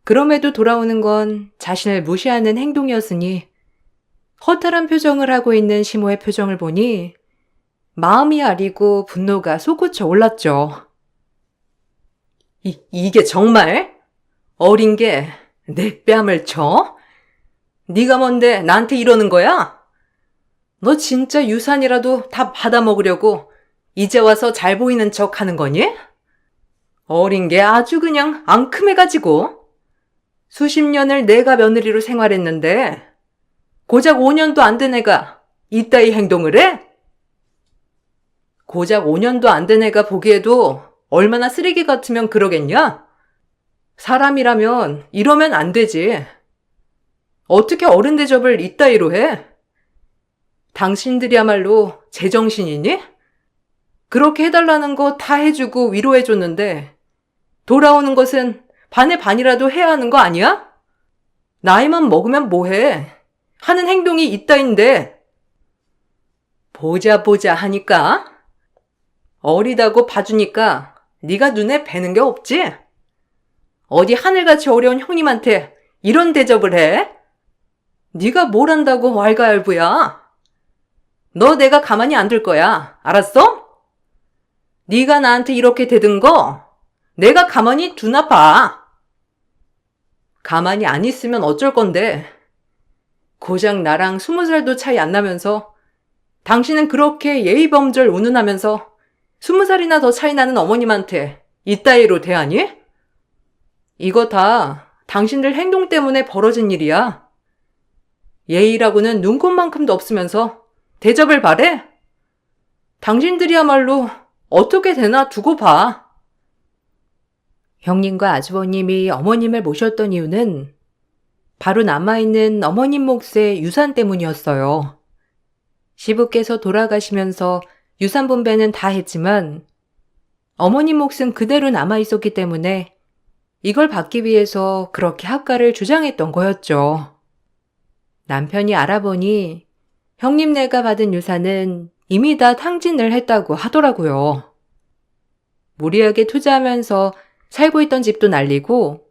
그럼에도 돌아오는 건 자신을 무시하는 행동이었으니 허탈한 표정을 하고 있는 시모의 표정을 보니 마음이 아리고 분노가 솟구쳐 올랐죠. 이게 정말? 어린 게 내 뺨을 쳐? 네가 뭔데 나한테 이러는 거야? 너 진짜 유산이라도 다 받아먹으려고 이제 와서 잘 보이는 척 하는 거니? 어린 게 아주 그냥 앙큼해가지고. 수십 년을 내가 며느리로 생활했는데 고작 5년도 안 된 애가 이따위 행동을 해? 고작 5년도 안 된 애가 보기에도 얼마나 쓰레기 같으면 그러겠냐? 사람이라면 이러면 안 되지. 어떻게 어른 대접을 이따위로 해? 당신들이야말로 제정신이니? 그렇게 해달라는 거 다 해주고 위로해줬는데 돌아오는 것은 반의 반이라도 해야 하는 거 아니야? 나이만 먹으면 뭐해? 하는 행동이 이따인데. 보자 하니까? 어리다고 봐주니까 네가 눈에 뵈는 게 없지? 어디 하늘같이 어려운 형님한테 이런 대접을 해? 네가 뭘 한다고 왈가왈부야? 너 내가 가만히 안 둘 거야. 알았어? 네가 나한테 이렇게 대든 거 내가 가만히 두나 봐. 가만히 안 있으면 어쩔 건데. 고작 나랑 20살도 차이 안 나면서 당신은 그렇게 예의범절 운운하면서 20살이나 더 차이 나는 어머님한테 이따위로 대하니? 이거 다 당신들 행동 때문에 벌어진 일이야. 예의라고는 눈꼽만큼도 없으면서 대접을 바래? 당신들이야말로 어떻게 되나 두고 봐. 형님과 아주버님이 어머님을 모셨던 이유는 바로 남아있는 어머님 몫의 유산 때문이었어요. 시부께서 돌아가시면서 유산 분배는 다 했지만 어머님 몫은 그대로 남아있었기 때문에 이걸 받기 위해서 그렇게 합가를 주장했던 거였죠. 남편이 알아보니 형님네가 받은 유산은 이미 다 탕진을 했다고 하더라고요. 무리하게 투자하면서 살고 있던 집도 날리고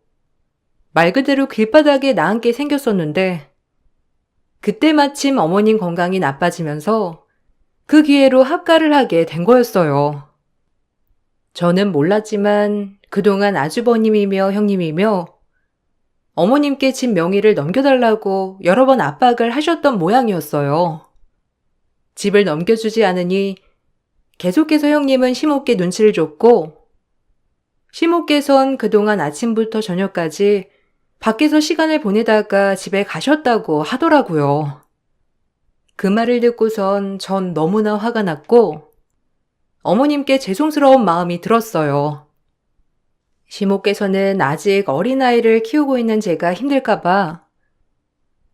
말 그대로 길바닥에 나앉게 생겼었는데 그때 마침 어머님 건강이 나빠지면서 그 기회로 합가를 하게 된 거였어요. 저는 몰랐지만 그동안 아주버님이며 형님이며 어머님께 집 명의를 넘겨달라고 여러 번 압박을 하셨던 모양이었어요. 집을 넘겨주지 않으니 계속해서 형님은 시모께 눈치를 줬고 시모께선 그동안 아침부터 저녁까지 밖에서 시간을 보내다가 집에 가셨다고 하더라고요. 그 말을 듣고선 전 너무나 화가 났고 어머님께 죄송스러운 마음이 들었어요. 시모께서는 아직 어린아이를 키우고 있는 제가 힘들까봐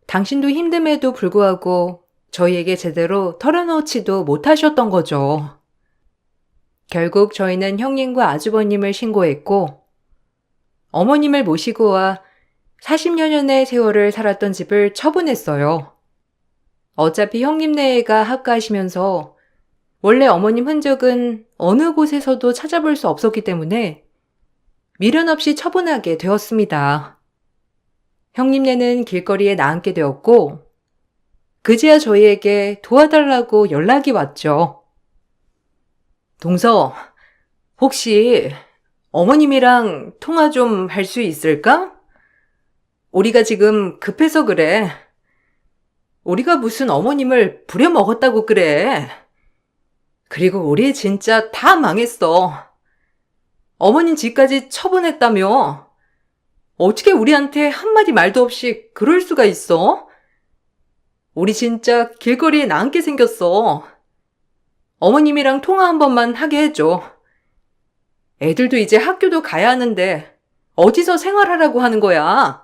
당신도 힘듦에도 불구하고 저희에게 제대로 털어놓지도 못하셨던 거죠. 결국 저희는 형님과 아주버님을 신고했고 어머님을 모시고 와 40여 년의 세월을 살았던 집을 처분했어요. 어차피 형님네가 합가하시면서 원래 어머님 흔적은 어느 곳에서도 찾아볼 수 없었기 때문에 미련 없이 처분하게 되었습니다. 형님네는 길거리에 나앉게 되었고 그제야 저희에게 도와달라고 연락이 왔죠. 동서, 혹시 어머님이랑 통화 좀 할 수 있을까? 우리가 지금 급해서 그래. 우리가 무슨 어머님을 부려먹었다고 그래. 그리고 우리 진짜 다 망했어. 어머님 집까지 처분했다며. 어떻게 우리한테 한마디 말도 없이 그럴 수가 있어? 우리 진짜 길거리에 나앉게 생겼어. 어머님이랑 통화 한 번만 하게 해줘. 애들도 이제 학교도 가야 하는데 어디서 생활하라고 하는 거야?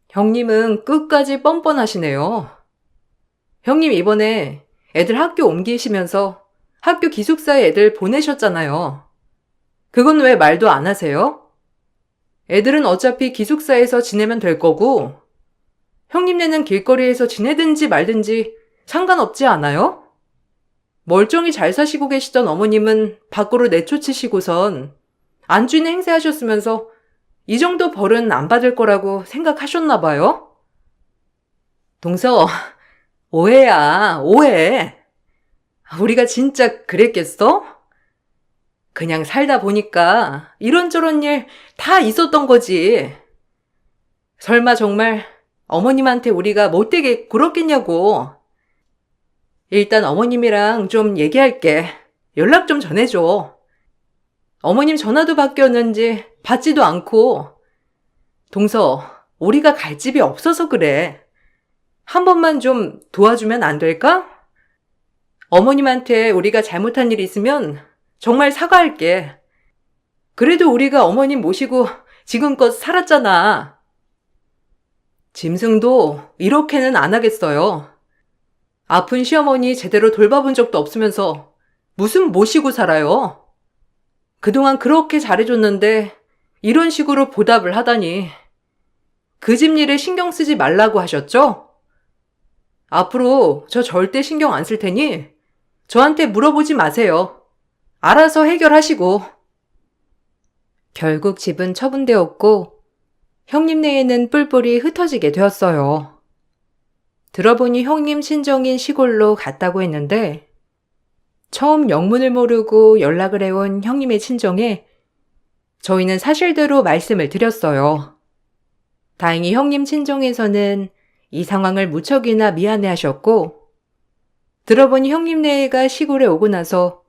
형님은 끝까지 뻔뻔하시네요. 형님 이번에 애들 학교 옮기시면서 학교 기숙사에 애들 보내셨잖아요. 그건 왜 말도 안 하세요? 애들은 어차피 기숙사에서 지내면 될 거고 형님네는 길거리에서 지내든지 말든지 상관없지 않아요? 멀쩡히 잘 사시고 계시던 어머님은 밖으로 내쫓으시고선 안주인 행세하셨으면서 이 정도 벌은 안 받을 거라고 생각하셨나 봐요? 동서, 오해야, 오해. 우리가 진짜 그랬겠어? 그냥 살다 보니까 이런저런 일 다 있었던 거지. 설마 정말 어머님한테 우리가 못되게 굴었겠냐고. 일단 어머님이랑 좀 얘기할게. 연락 좀 전해줘. 어머님 전화도 바뀌었는지 받지도 않고. 동서, 우리가 갈 집이 없어서 그래. 한 번만 좀 도와주면 안 될까? 어머님한테 우리가 잘못한 일 있으면 정말 사과할게. 그래도 우리가 어머님 모시고 지금껏 살았잖아. 짐승도 이렇게는 안 하겠어요. 아픈 시어머니 제대로 돌봐본 적도 없으면서 무슨 모시고 살아요? 그동안 그렇게 잘해줬는데 이런 식으로 보답을 하다니. 그 집 일에 신경 쓰지 말라고 하셨죠? 앞으로 저 절대 신경 안 쓸 테니 저한테 물어보지 마세요. 알아서 해결하시고. 결국 집은 처분되었고 형님네에는 뿔뿔이 흩어지게 되었어요. 들어보니 형님 친정인 시골로 갔다고 했는데 처음 영문을 모르고 연락을 해온 형님의 친정에 저희는 사실대로 말씀을 드렸어요. 다행히 형님 친정에서는 이 상황을 무척이나 미안해하셨고 들어보니 형님네가 시골에 오고 나서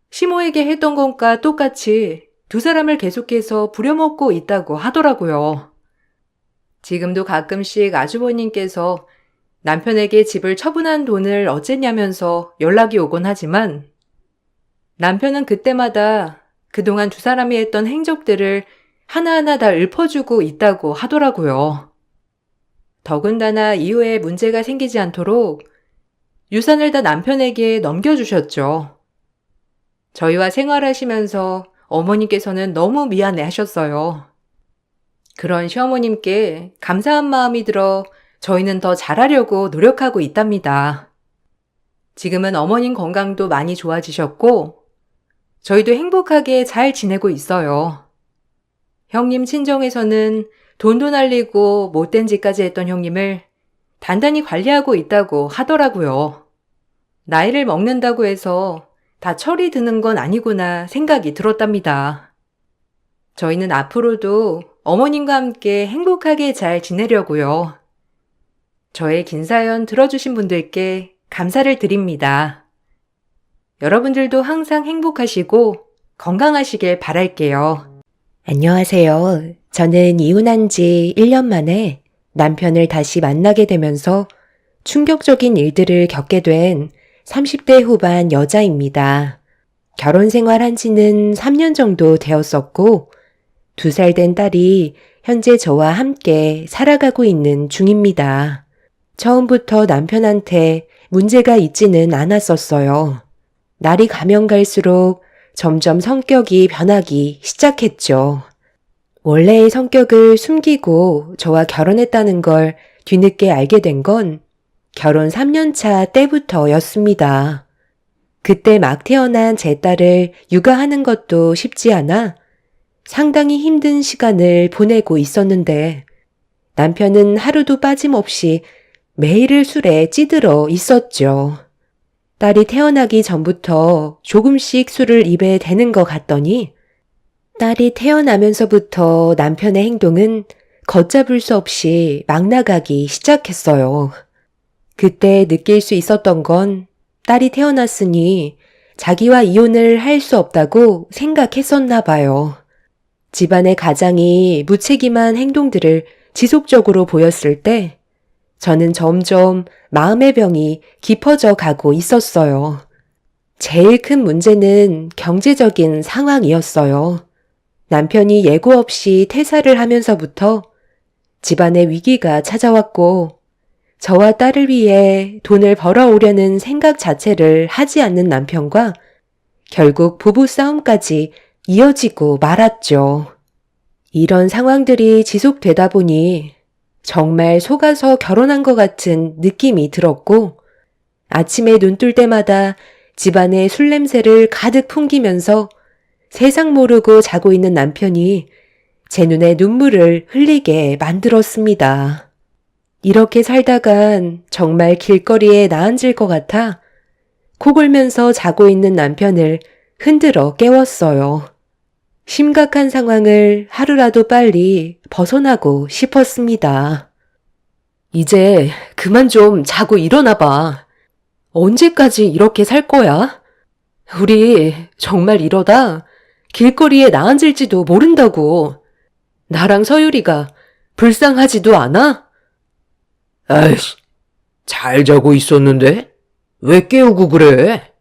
시모에게 했던 것과 똑같이 두 사람을 계속해서 부려먹고 있다고 하더라고요. 지금도 가끔씩 아주버님께서 남편에게 집을 처분한 돈을 어쨌냐면서 연락이 오곤 하지만 남편은 그때마다 그동안 두 사람이 했던 행적들을 하나하나 다 읊어주고 있다고 하더라고요. 더군다나 이후에 문제가 생기지 않도록 유산을 다 남편에게 넘겨주셨죠. 저희와 생활하시면서 어머니께서는 너무 미안해 하셨어요. 그런 시어머님께 감사한 마음이 들어 저희는 더 잘하려고 노력하고 있답니다. 지금은 어머님 건강도 많이 좋아지셨고 저희도 행복하게 잘 지내고 있어요. 형님 친정에서는 돈도 날리고 못된 짓까지 했던 형님을 단단히 관리하고 있다고 하더라고요. 나이를 먹는다고 해서 다 철이 드는 건 아니구나 생각이 들었답니다. 저희는 앞으로도 어머님과 함께 행복하게 잘 지내려고요. 저의 긴 사연 들어주신 분들께 감사를 드립니다. 여러분들도 항상 행복하시고 건강하시길 바랄게요. 안녕하세요. 저는 이혼한 지 1년 만에 남편을 다시 만나게 되면서 충격적인 일들을 겪게 된 30대 후반 여자입니다. 결혼 생활한 지는 3년 정도 되었었고 2살 된 딸이 현재 저와 함께 살아가고 있는 중입니다. 처음부터 남편한테 문제가 있지는 않았었어요. 날이 가면 갈수록 점점 성격이 변하기 시작했죠. 원래의 성격을 숨기고 저와 결혼했다는 걸 뒤늦게 알게 된 건 결혼 3년 차 때부터였습니다. 그때 막 태어난 제 딸을 육아하는 것도 쉽지 않아 상당히 힘든 시간을 보내고 있었는데 남편은 하루도 빠짐없이 매일을 술에 찌들어 있었죠. 딸이 태어나기 전부터 조금씩 술을 입에 대는 것 같더니 딸이 태어나면서부터 남편의 행동은 걷잡을 수 없이 막 나가기 시작했어요. 그때 느낄 수 있었던 건 딸이 태어났으니 자기와 이혼을 할 수 없다고 생각했었나 봐요. 집안의 가장이 무책임한 행동들을 지속적으로 보였을 때 저는 점점 마음의 병이 깊어져 가고 있었어요. 제일 큰 문제는 경제적인 상황이었어요. 남편이 예고 없이 퇴사를 하면서부터 집안에 위기가 찾아왔고 저와 딸을 위해 돈을 벌어오려는 생각 자체를 하지 않는 남편과 결국 부부 싸움까지 이어지고 말았죠. 이런 상황들이 지속되다 보니 정말 속아서 결혼한 것 같은 느낌이 들었고 아침에 눈 뜰 때마다 집안에 술 냄새를 가득 풍기면서 세상 모르고 자고 있는 남편이 제 눈에 눈물을 흘리게 만들었습니다. 이렇게 살다간 정말 길거리에 나앉을 것 같아 코골면서 자고 있는 남편을 흔들어 깨웠어요. 심각한 상황을 하루라도 빨리 벗어나고 싶었습니다. 이제 그만 좀 자고 일어나 봐. 언제까지 이렇게 살 거야? 우리 정말 이러다 길거리에 나앉을지도 모른다고. 나랑 서유리가 불쌍하지도 않아? 아이씨, 잘 자고 있었는데? 왜 깨우고 그래?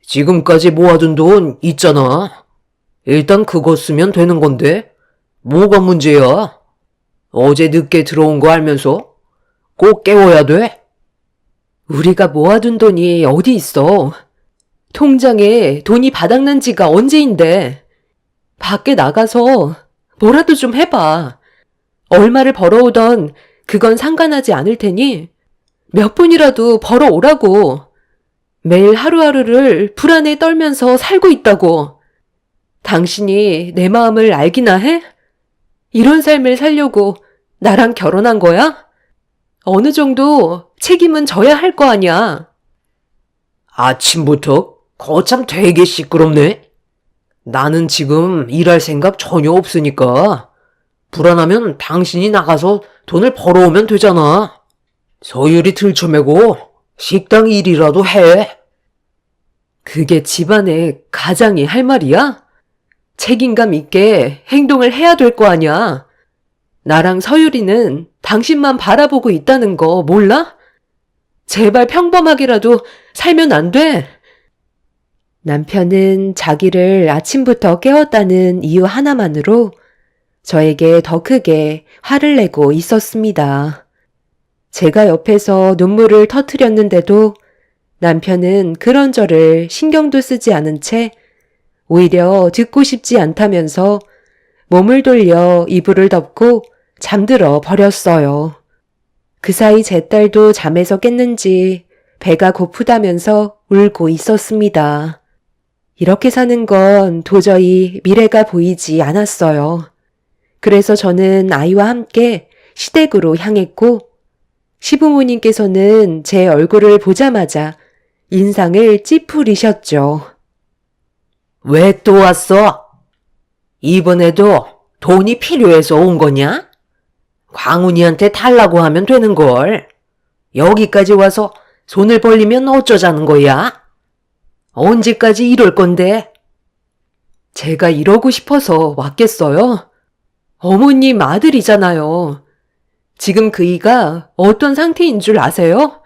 지금까지 모아둔 돈 있잖아. 일단 그거 쓰면 되는 건데 뭐가 문제야? 어제 늦게 들어온 거 알면서 꼭 깨워야 돼? 우리가 모아둔 돈이 어디 있어? 통장에 돈이 바닥난 지가 언제인데. 밖에 나가서 뭐라도 좀 해봐. 얼마를 벌어오던 그건 상관하지 않을 테니 몇 푼이라도 벌어오라고. 매일 하루하루를 불안에 떨면서 살고 있다고. 당신이 내 마음을 알기나 해? 이런 삶을 살려고 나랑 결혼한 거야? 어느 정도 책임은 져야 할 거 아니야. 아침부터 거참 되게 시끄럽네. 나는 지금 일할 생각 전혀 없으니까 불안하면 당신이 나가서 돈을 벌어오면 되잖아. 서율이 들쳐매고 식당 일이라도 해. 그게 집안의 가장이 할 말이야? 책임감 있게 행동을 해야 될 거 아니야. 나랑 서유리는 당신만 바라보고 있다는 거 몰라? 제발 평범하게라도 살면 안 돼. 남편은 자기를 아침부터 깨웠다는 이유 하나만으로 저에게 더 크게 화를 내고 있었습니다. 제가 옆에서 눈물을 터뜨렸는데도 남편은 그런 저를 신경도 쓰지 않은 채 오히려 듣고 싶지 않다면서 몸을 돌려 이불을 덮고 잠들어 버렸어요. 그 사이 제 딸도 잠에서 깼는지 배가 고프다면서 울고 있었습니다. 이렇게 사는 건 도저히 미래가 보이지 않았어요. 그래서 저는 아이와 함께 시댁으로 향했고 시부모님께서는 제 얼굴을 보자마자 인상을 찌푸리셨죠. 왜 또 왔어? 이번에도 돈이 필요해서 온 거냐? 광훈이한테 달라고 하면 되는 걸. 여기까지 와서 손을 벌리면 어쩌자는 거야? 언제까지 이럴 건데? 제가 이러고 싶어서 왔겠어요? 어머님 아들이잖아요. 지금 그이가 어떤 상태인 줄 아세요?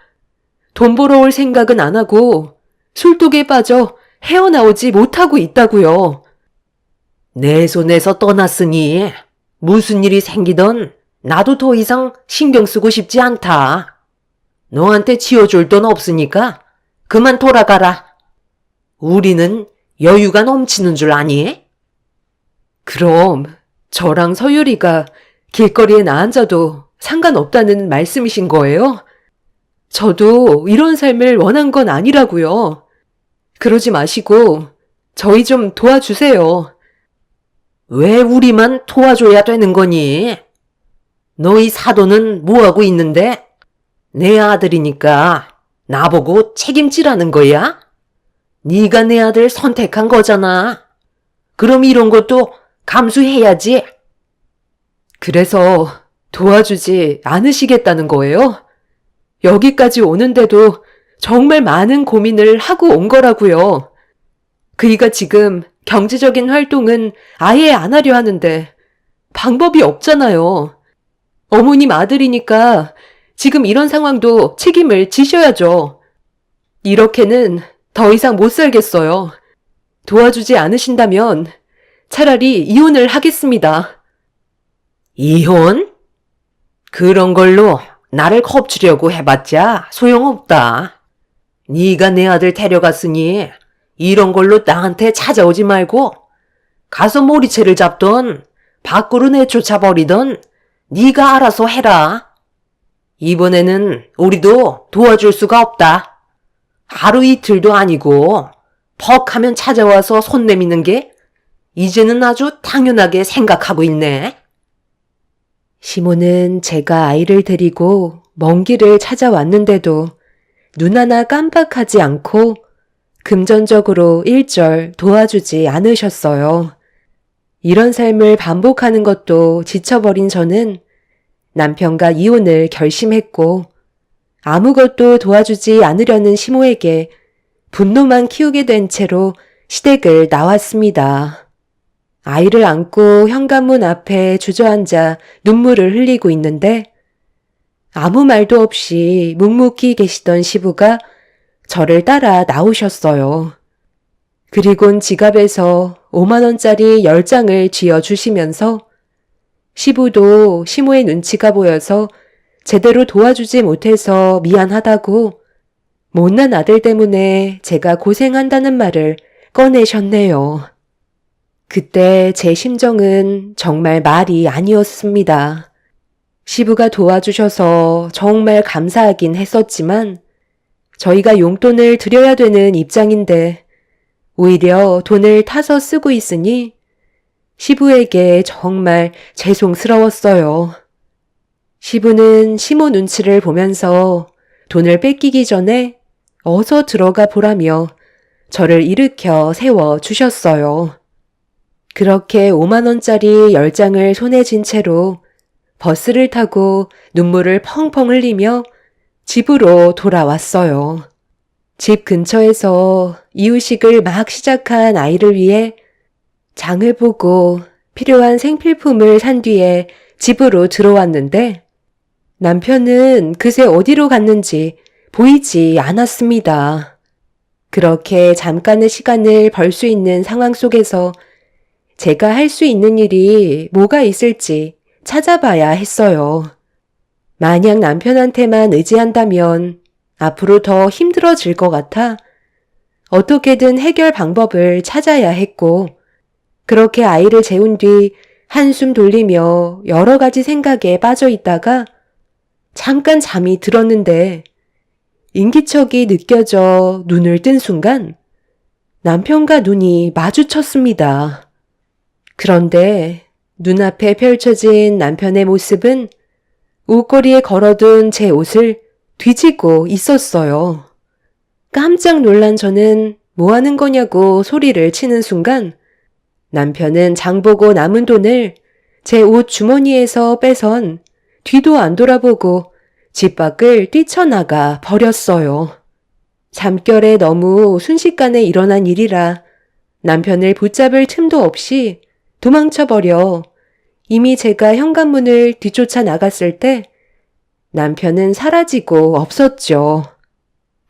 돈 벌어 올 생각은 안 하고 술독에 빠져 헤어나오지 못하고 있다고요. 내 손에서 떠났으니 무슨 일이 생기던 나도 더 이상 신경 쓰고 싶지 않다. 너한테 지어줄 돈 없으니까 그만 돌아가라. 우리는 여유가 넘치는 줄 아니? 그럼 저랑 서유리가 길거리에 나앉아도 상관없다는 말씀이신 거예요? 저도 이런 삶을 원한 건 아니라고요. 그러지 마시고 저희 좀 도와주세요. 왜 우리만 도와줘야 되는 거니? 너희 사돈은 뭐하고 있는데? 내 아들이니까 나보고 책임지라는 거야? 네가 내 아들 선택한 거잖아. 그럼 이런 것도 감수해야지. 그래서 도와주지 않으시겠다는 거예요? 여기까지 오는데도 정말 많은 고민을 하고 온 거라고요. 그이가 지금 경제적인 활동은 아예 안 하려 하는데 방법이 없잖아요. 어머님 아들이니까 지금 이런 상황도 책임을 지셔야죠. 이렇게는 더 이상 못 살겠어요. 도와주지 않으신다면 차라리 이혼을 하겠습니다. 이혼? 그런 걸로 나를 겁주려고 해봤자 소용없다. 네가 내 아들 데려갔으니 이런 걸로 나한테 찾아오지 말고 가서 모리채를 잡던 밖으로 내쫓아버리던 네가 알아서 해라. 이번에는 우리도 도와줄 수가 없다. 하루 이틀도 아니고 퍽 하면 찾아와서 손 내미는 게 이제는 아주 당연하게 생각하고 있네. 시모는 제가 아이를 데리고 먼 길을 찾아왔는데도 눈 하나 깜빡하지 않고 금전적으로 일절 도와주지 않으셨어요. 이런 삶을 반복하는 것도 지쳐버린 저는 남편과 이혼을 결심했고 아무것도 도와주지 않으려는 시모에게 분노만 키우게 된 채로 시댁을 나왔습니다. 아이를 안고 현관문 앞에 주저앉아 눈물을 흘리고 있는데 아무 말도 없이 묵묵히 계시던 시부가 저를 따라 나오셨어요. 그리곤 지갑에서 5만 원짜리 10장을 쥐어주시면서 시부도 시모의 눈치가 보여서 제대로 도와주지 못해서 미안하다고 못난 아들 때문에 제가 고생한다는 말을 꺼내셨네요. 그때 제 심정은 정말 말이 아니었습니다. 시부가 도와주셔서 정말 감사하긴 했었지만 저희가 용돈을 드려야 되는 입장인데 오히려 돈을 타서 쓰고 있으니 시부에게 정말 죄송스러웠어요. 시부는 시모 눈치를 보면서 돈을 뺏기기 전에 어서 들어가 보라며 저를 일으켜 세워주셨어요. 그렇게 5만 원짜리 10장을 손에 쥔 채로 버스를 타고 눈물을 펑펑 흘리며 집으로 돌아왔어요. 집 근처에서 이유식을 막 시작한 아이를 위해 장을 보고 필요한 생필품을 산 뒤에 집으로 들어왔는데 남편은 그새 어디로 갔는지 보이지 않았습니다. 그렇게 잠깐의 시간을 벌 수 있는 상황 속에서 제가 할 수 있는 일이 뭐가 있을지 찾아봐야 했어요. 만약 남편한테만 의지한다면 앞으로 더 힘들어질 것 같아 어떻게든 해결 방법을 찾아야 했고 그렇게 아이를 재운 뒤 한숨 돌리며 여러 가지 생각에 빠져 있다가 잠깐 잠이 들었는데 인기척이 느껴져 눈을 뜬 순간 남편과 눈이 마주쳤습니다. 그런데 눈앞에 펼쳐진 남편의 모습은 옷걸이에 걸어둔 제 옷을 뒤지고 있었어요. 깜짝 놀란 저는 뭐 하는 거냐고 소리를 치는 순간 남편은 장보고 남은 돈을 제 옷 주머니에서 빼선 뒤도 안 돌아보고 집 밖을 뛰쳐나가 버렸어요. 잠결에 너무 순식간에 일어난 일이라 남편을 붙잡을 틈도 없이 도망쳐버려 이미 제가 현관문을 뒤쫓아 나갔을 때 남편은 사라지고 없었죠.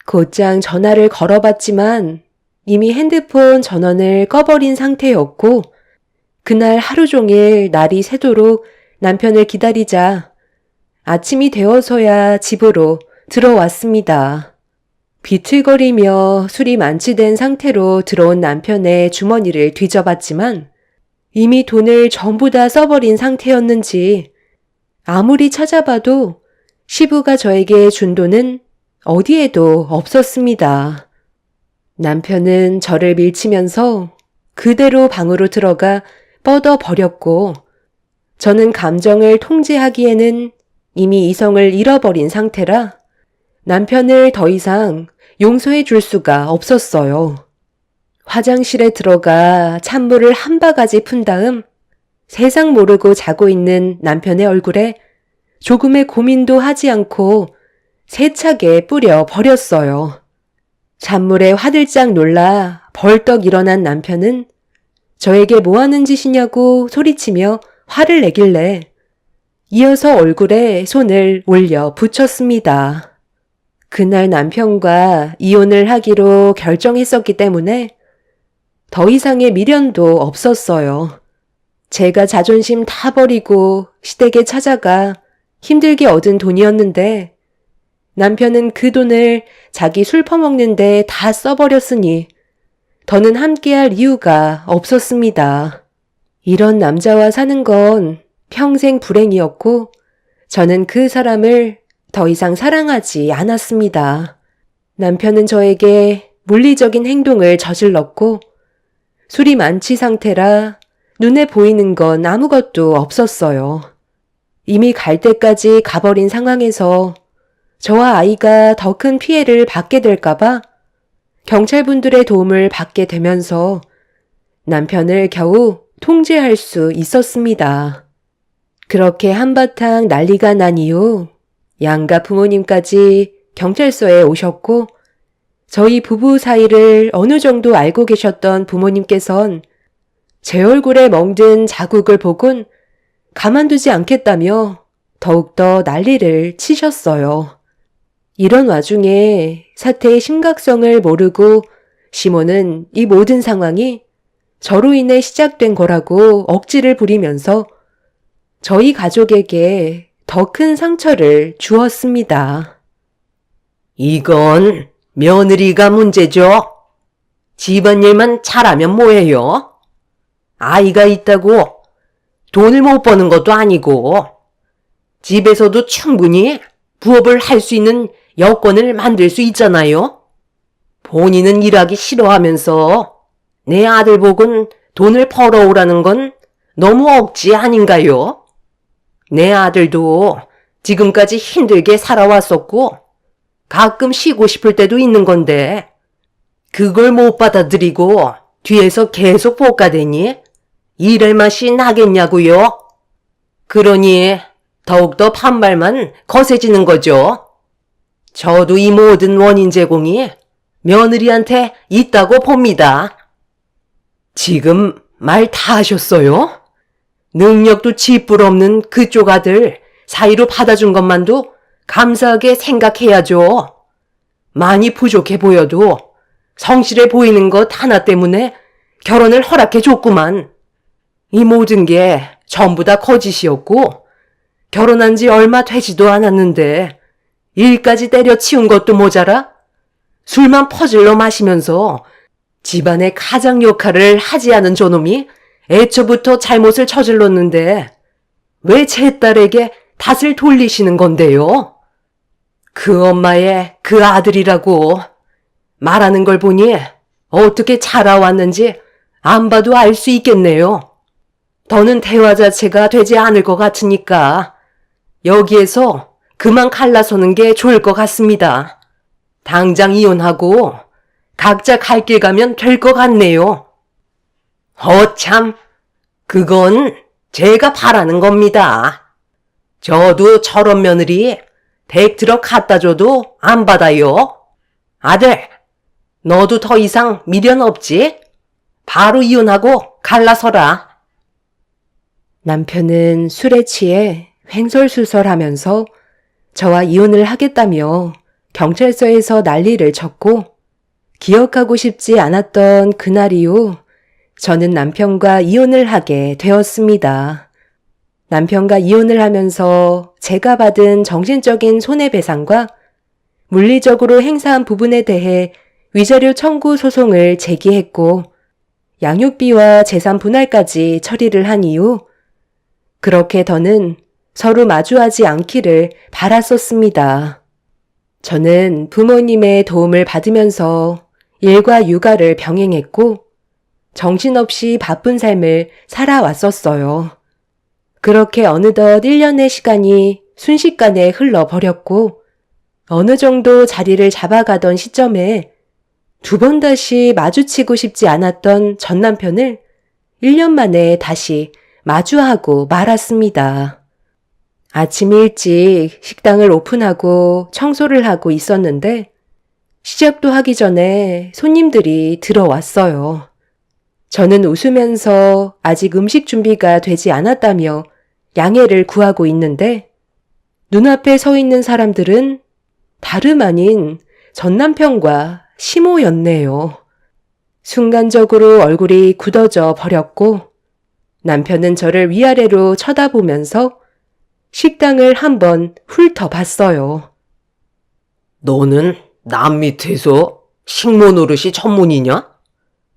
곧장 전화를 걸어봤지만 이미 핸드폰 전원을 꺼버린 상태였고 그날 하루 종일 날이 새도록 남편을 기다리자 아침이 되어서야 집으로 들어왔습니다. 비틀거리며 술이 만취된 상태로 들어온 남편의 주머니를 뒤져봤지만 이미 돈을 전부 다 써버린 상태였는지 아무리 찾아봐도 시부가 저에게 준 돈은 어디에도 없었습니다. 남편은 저를 밀치면서 그대로 방으로 들어가 뻗어버렸고 저는 감정을 통제하기에는 이미 이성을 잃어버린 상태라 남편을 더 이상 용서해 줄 수가 없었어요. 화장실에 들어가 찬물을 한 바가지 푼 다음 세상 모르고 자고 있는 남편의 얼굴에 조금의 고민도 하지 않고 세차게 뿌려 버렸어요. 잔물에 화들짝 놀라 벌떡 일어난 남편은 저에게 뭐 하는 짓이냐고 소리치며 화를 내길래 이어서 얼굴에 손을 올려 붙였습니다. 그날 남편과 이혼을 하기로 결정했었기 때문에 더 이상의 미련도 없었어요. 제가 자존심 다 버리고 시댁에 찾아가 힘들게 얻은 돈이었는데 남편은 그 돈을 자기 술 퍼먹는데 다 써버렸으니 더는 함께할 이유가 없었습니다. 이런 남자와 사는 건 평생 불행이었고 저는 그 사람을 더 이상 사랑하지 않았습니다. 남편은 저에게 물리적인 행동을 저질렀고 술이 만취 상태라 눈에 보이는 건 아무것도 없었어요. 이미 갈 때까지 가버린 상황에서 저와 아이가 더 큰 피해를 받게 될까봐 경찰분들의 도움을 받게 되면서 남편을 겨우 통제할 수 있었습니다. 그렇게 한바탕 난리가 난 이후 양가 부모님까지 경찰서에 오셨고 저희 부부 사이를 어느 정도 알고 계셨던 부모님께선 제 얼굴에 멍든 자국을 보곤 가만두지 않겠다며 더욱더 난리를 치셨어요. 이런 와중에 사태의 심각성을 모르고 시모는 이 모든 상황이 저로 인해 시작된 거라고 억지를 부리면서 저희 가족에게 더 큰 상처를 주었습니다. 이건 며느리가 문제죠. 집안일만 잘하면 뭐해요? 아이가 있다고 돈을 못 버는 것도 아니고 집에서도 충분히 부업을 할 수 있는 여건을 만들 수 있잖아요. 본인은 일하기 싫어하면서 내 아들 복은 돈을 벌어오라는 건 너무 억지 아닌가요? 내 아들도 지금까지 힘들게 살아왔었고 가끔 쉬고 싶을 때도 있는 건데 그걸 못 받아들이고 뒤에서 계속 볶아대니 일할 맛이 나겠냐고요? 그러니 더욱더 반발만 거세지는 거죠. 저도 이 모든 원인 제공이 며느리한테 있다고 봅니다. 지금 말 다 하셨어요? 능력도 쥐뿔 없는 그쪽 아들 사이로 받아준 것만도 감사하게 생각해야죠. 많이 부족해 보여도 성실해 보이는 것 하나 때문에 결혼을 허락해 줬구만. 이 모든 게 전부 다 거짓이었고 결혼한 지 얼마 되지도 않았는데 일까지 때려치운 것도 모자라 술만 퍼질러 마시면서 집안의 가장 역할을 하지 않은 저놈이 애초부터 잘못을 저질렀는데 왜 제 딸에게 탓을 돌리시는 건데요? 그 엄마의 그 아들이라고 말하는 걸 보니 어떻게 자라왔는지 안 봐도 알 수 있겠네요. 더는 대화 자체가 되지 않을 것 같으니까 여기에서 그만 갈라서는 게 좋을 것 같습니다. 당장 이혼하고 각자 갈 길 가면 될 것 같네요. 참, 그건 제가 바라는 겁니다. 저도 저런 며느리 100트럭 갖다 줘도 안 받아요. 아들, 너도 더 이상 미련 없지? 바로 이혼하고 갈라서라. 남편은 술에 취해 횡설수설하면서 저와 이혼을 하겠다며 경찰서에서 난리를 쳤고, 기억하고 싶지 않았던 그날 이후 저는 남편과 이혼을 하게 되었습니다. 남편과 이혼을 하면서 제가 받은 정신적인 손해배상과 물리적으로 행사한 부분에 대해 위자료 청구 소송을 제기했고, 양육비와 재산 분할까지 처리를 한 이후 그렇게 더는 서로 마주하지 않기를 바랐었습니다. 저는 부모님의 도움을 받으면서 일과 육아를 병행했고 정신없이 바쁜 삶을 살아왔었어요. 그렇게 어느덧 1년의 시간이 순식간에 흘러버렸고 어느 정도 자리를 잡아가던 시점에 두 번 다시 마주치고 싶지 않았던 전 남편을 1년 만에 다시 마주하고 말았습니다. 아침 일찍 식당을 오픈하고 청소를 하고 있었는데 시작도 하기 전에 손님들이 들어왔어요. 저는 웃으면서 아직 음식 준비가 되지 않았다며 양해를 구하고 있는데 눈앞에 서 있는 사람들은 다름 아닌 전 남편과 시모였네요. 순간적으로 얼굴이 굳어져 버렸고 남편은 저를 위아래로 쳐다보면서 식당을 한번 훑어봤어요. 너는 남 밑에서 식모 노릇이 전문이냐?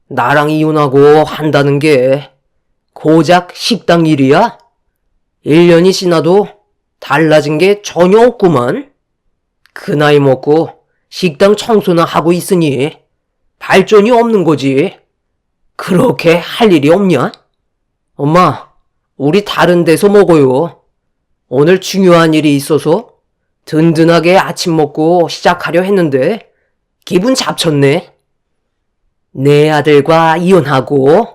나랑 이혼하고 한다는 게 고작 식당 일이야? 1년이 지나도 달라진 게 전혀 없구만. 그 나이 먹고 식당 청소나 하고 있으니 발전이 없는 거지. 그렇게 할 일이 없냐? 엄마, 우리 다른 데서 먹어요. 오늘 중요한 일이 있어서 든든하게 아침 먹고 시작하려 했는데 기분 잡쳤네. 내 아들과 이혼하고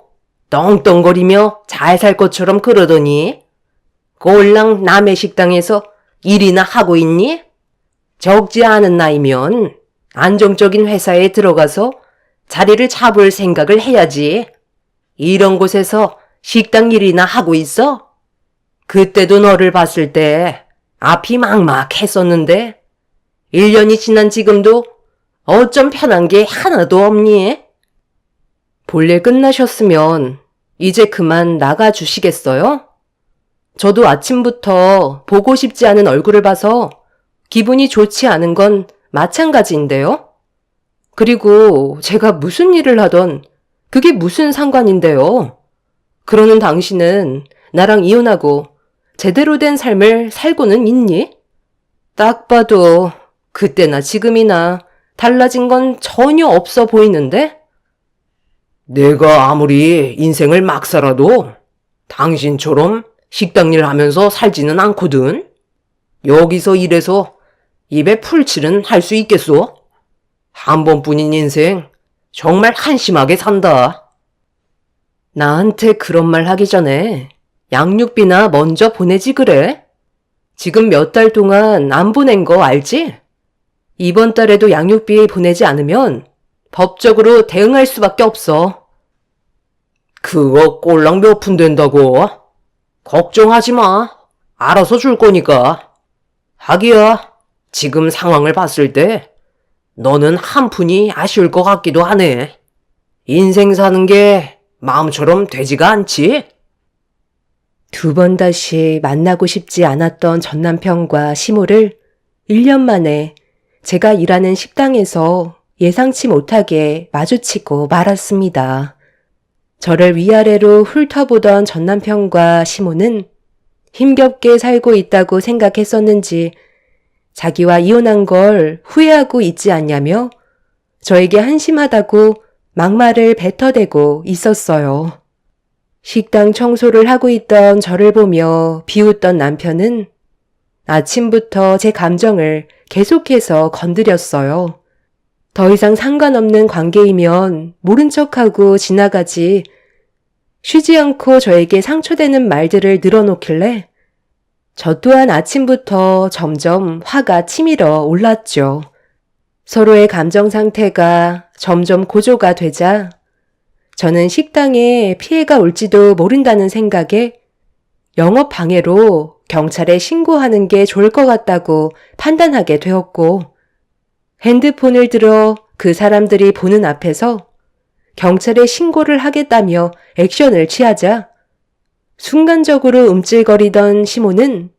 떵떵거리며 잘 살 것처럼 그러더니 꼴랑 남의 식당에서 일이나 하고 있니? 적지 않은 나이면 안정적인 회사에 들어가서 자리를 잡을 생각을 해야지. 이런 곳에서 식당 일이나 하고 있어? 그때도 너를 봤을 때 앞이 막막했었는데 1년이 지난 지금도 어쩜 편한 게 하나도 없니? 볼일 끝나셨으면 이제 그만 나가주시겠어요? 저도 아침부터 보고 싶지 않은 얼굴을 봐서 기분이 좋지 않은 건 마찬가지인데요. 그리고 제가 무슨 일을 하던 그게 무슨 상관인데요. 그러는 당신은 나랑 이혼하고 제대로 된 삶을 살고는 있니? 딱 봐도 그때나 지금이나 달라진 건 전혀 없어 보이는데? 내가 아무리 인생을 막 살아도 당신처럼 식당 일 하면서 살지는 않거든. 여기서 일해서 입에 풀칠은 할 수 있겠소? 한 번뿐인 인생 정말 한심하게 산다. 나한테 그런 말 하기 전에 양육비나 먼저 보내지 그래? 지금 몇 달 동안 안 보낸 거 알지? 이번 달에도 양육비 보내지 않으면 법적으로 대응할 수밖에 없어. 그거 꼴랑 몇 푼 된다고? 걱정하지 마. 알아서 줄 거니까. 하기야, 지금 상황을 봤을 때 너는 한 푼이 아쉬울 것 같기도 하네. 인생 사는 게 마음처럼 되지가 않지? 두 번 다시 만나고 싶지 않았던 전 남편과 시모를 1년 만에 제가 일하는 식당에서 예상치 못하게 마주치고 말았습니다. 저를 위아래로 훑어보던 전 남편과 시모는 힘겹게 살고 있다고 생각했었는지 자기와 이혼한 걸 후회하고 있지 않냐며 저에게 한심하다고 막말을 뱉어대고 있었어요. 식당 청소를 하고 있던 저를 보며 비웃던 남편은 아침부터 제 감정을 계속해서 건드렸어요. 더 이상 상관없는 관계이면 모른 척하고 지나가지 쉬지 않고 저에게 상처되는 말들을 늘어놓길래 저 또한 아침부터 점점 화가 치밀어 올랐죠. 서로의 감정 상태가 점점 고조가 되자 저는 식당에 피해가 올지도 모른다는 생각에 영업 방해로 경찰에 신고하는 게 좋을 것 같다고 판단하게 되었고 핸드폰을 들어 그 사람들이 보는 앞에서 경찰에 신고를 하겠다며 액션을 취하자 순간적으로 움찔거리던 시모는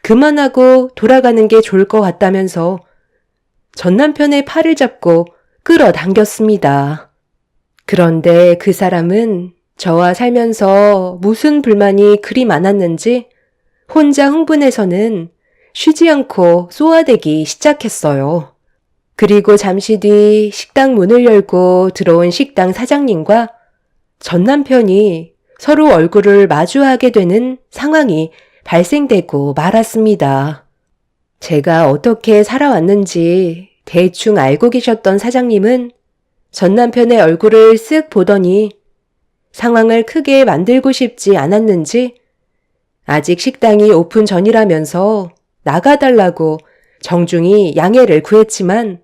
그만하고 돌아가는 게 좋을 것 같다면서 전 남편의 팔을 잡고 끌어당겼습니다. 그런데 그 사람은 저와 살면서 무슨 불만이 그리 많았는지 혼자 흥분해서는 쉬지 않고 쏘아대기 시작했어요. 그리고 잠시 뒤 식당 문을 열고 들어온 식당 사장님과 전 남편이 서로 얼굴을 마주하게 되는 상황이 발생되고 말았습니다. 제가 어떻게 살아왔는지 대충 알고 계셨던 사장님은 전 남편의 얼굴을 쓱 보더니 상황을 크게 만들고 싶지 않았는지 아직 식당이 오픈 전이라면서 나가달라고 정중히 양해를 구했지만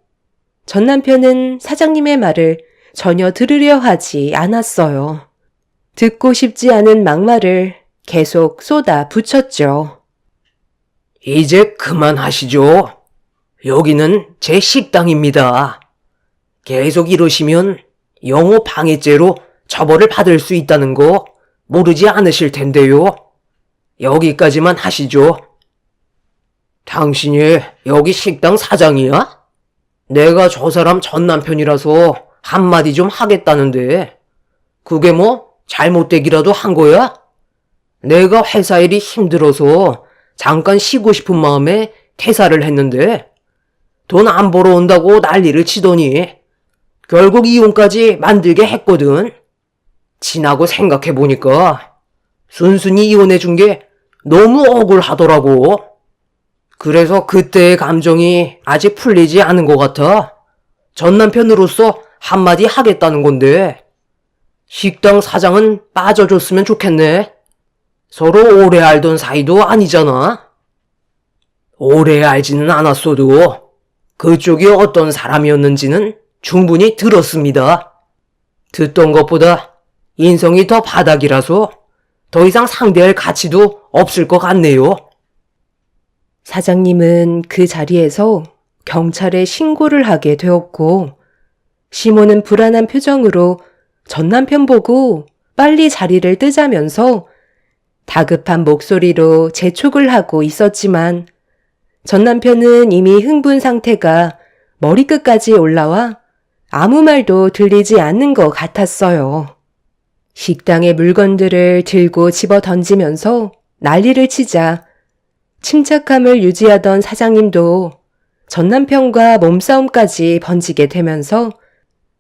전 남편은 사장님의 말을 전혀 들으려 하지 않았어요. 듣고 싶지 않은 막말을 계속 쏟아 붙였죠. 이제 그만하시죠. 여기는 제 식당입니다. 계속 이러시면 영업 방해죄로 처벌을 받을 수 있다는 거 모르지 않으실 텐데요. 여기까지만 하시죠. 당신이 여기 식당 사장이야? 내가 저 사람 전 남편이라서 한마디 좀 하겠다는데 그게 뭐 잘못되기라도 한 거야? 내가 회사 일이 힘들어서 잠깐 쉬고 싶은 마음에 퇴사를 했는데 돈 안 벌어 온다고 난리를 치더니 결국 이혼까지 만들게 했거든. 지나고 생각해보니까 순순히 이혼해준 게 너무 억울하더라고. 그래서 그때의 감정이 아직 풀리지 않은 것 같아. 전 남편으로서 한마디 하겠다는 건데 식당 사장은 빠져줬으면 좋겠네. 서로 오래 알던 사이도 아니잖아. 오래 알지는 않았어도 그쪽이 어떤 사람이었는지는 충분히 들었습니다. 듣던 것보다 인성이 더 바닥이라서 더 이상 상대할 가치도 없을 것 같네요. 사장님은 그 자리에서 경찰에 신고를 하게 되었고 시모는 불안한 표정으로 전 남편 보고 빨리 자리를 뜨자면서 다급한 목소리로 재촉을 하고 있었지만 전 남편은 이미 흥분 상태가 머리끝까지 올라와 아무 말도 들리지 않는 것 같았어요. 식당의 물건들을 들고 집어 던지면서 난리를 치자 침착함을 유지하던 사장님도 전 남편과 몸싸움까지 번지게 되면서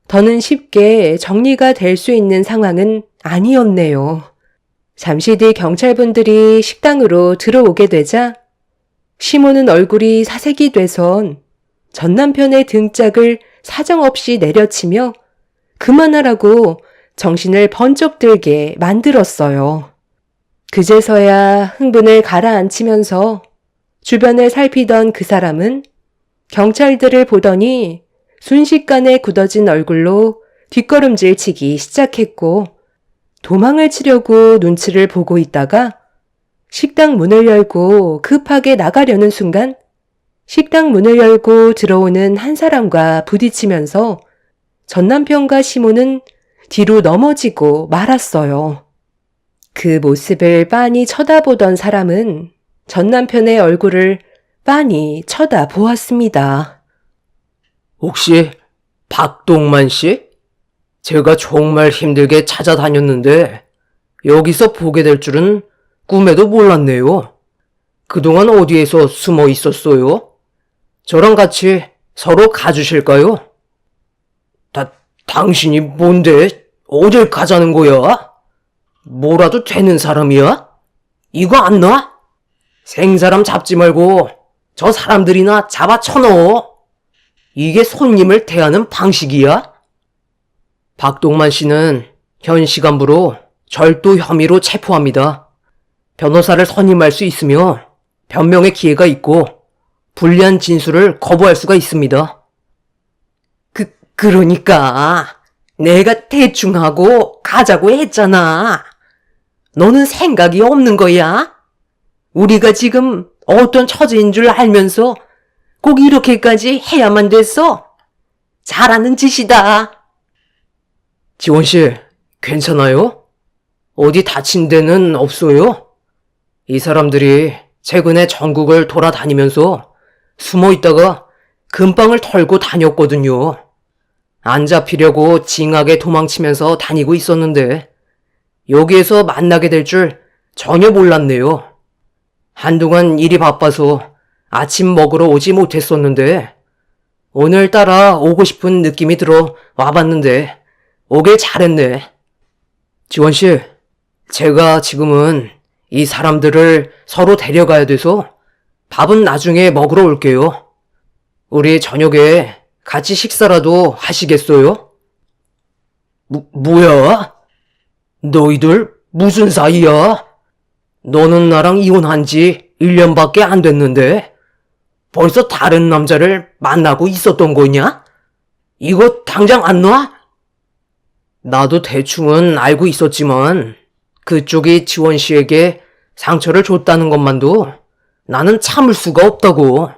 더는 쉽게 정리가 될 수 있는 상황은 아니었네요. 잠시 뒤 경찰분들이 식당으로 들어오게 되자 시모는 얼굴이 사색이 돼선 전 남편의 등짝을 사정없이 내려치며 그만하라고 정신을 번쩍 들게 만들었어요. 그제서야 흥분을 가라앉히면서 주변을 살피던 그 사람은 경찰들을 보더니 순식간에 굳어진 얼굴로 뒷걸음질 치기 시작했고 도망을 치려고 눈치를 보고 있다가 식당 문을 열고 급하게 나가려는 순간 식당 문을 열고 들어오는 한 사람과 부딪히면서 전 남편과 시모는 뒤로 넘어지고 말았어요. 그 모습을 빤히 쳐다보던 사람은 전 남편의 얼굴을 빤히 쳐다보았습니다. 혹시 박동만 씨? 제가 정말 힘들게 찾아다녔는데 여기서 보게 될 줄은 꿈에도 몰랐네요. 그동안 어디에서 숨어 있었어요? 저랑 같이 서로 가주실까요? 당신이 뭔데? 어딜 가자는 거야? 뭐라도 되는 사람이야? 이거 안 놔? 생사람 잡지 말고 저 사람들이나 잡아 쳐넣어. 이게 손님을 대하는 방식이야? 박동만 씨는 현 시간부로 절도 혐의로 체포합니다. 변호사를 선임할 수 있으며 변명의 기회가 있고 불리한 진술을 거부할 수가 있습니다. 그러니까 내가 대충 하고 가자고 했잖아. 너는 생각이 없는 거야? 우리가 지금 어떤 처지인 줄 알면서 꼭 이렇게까지 해야만 됐어? 잘하는 짓이다. 지원 씨, 괜찮아요? 어디 다친 데는 없어요? 이 사람들이 최근에 전국을 돌아다니면서 숨어 있다가 금방을 털고 다녔거든요. 안 잡히려고 징하게 도망치면서 다니고 있었는데 여기에서 만나게 될 줄 전혀 몰랐네요. 한동안 일이 바빠서 아침 먹으러 오지 못했었는데 오늘따라 오고 싶은 느낌이 들어 와봤는데 오길 잘했네. 지원 씨, 제가 지금은 이 사람들을 서로 데려가야 돼서 밥은 나중에 먹으러 올게요. 우리 저녁에 같이 식사라도 하시겠어요? 뭐야? 너희들 무슨 사이야? 너는 나랑 이혼한 지 1년밖에 안 됐는데 벌써 다른 남자를 만나고 있었던 거냐? 이거 당장 안 놔? 나도 대충은 알고 있었지만 그쪽이 지원 씨에게 상처를 줬다는 것만도 나는 참을 수가 없다고.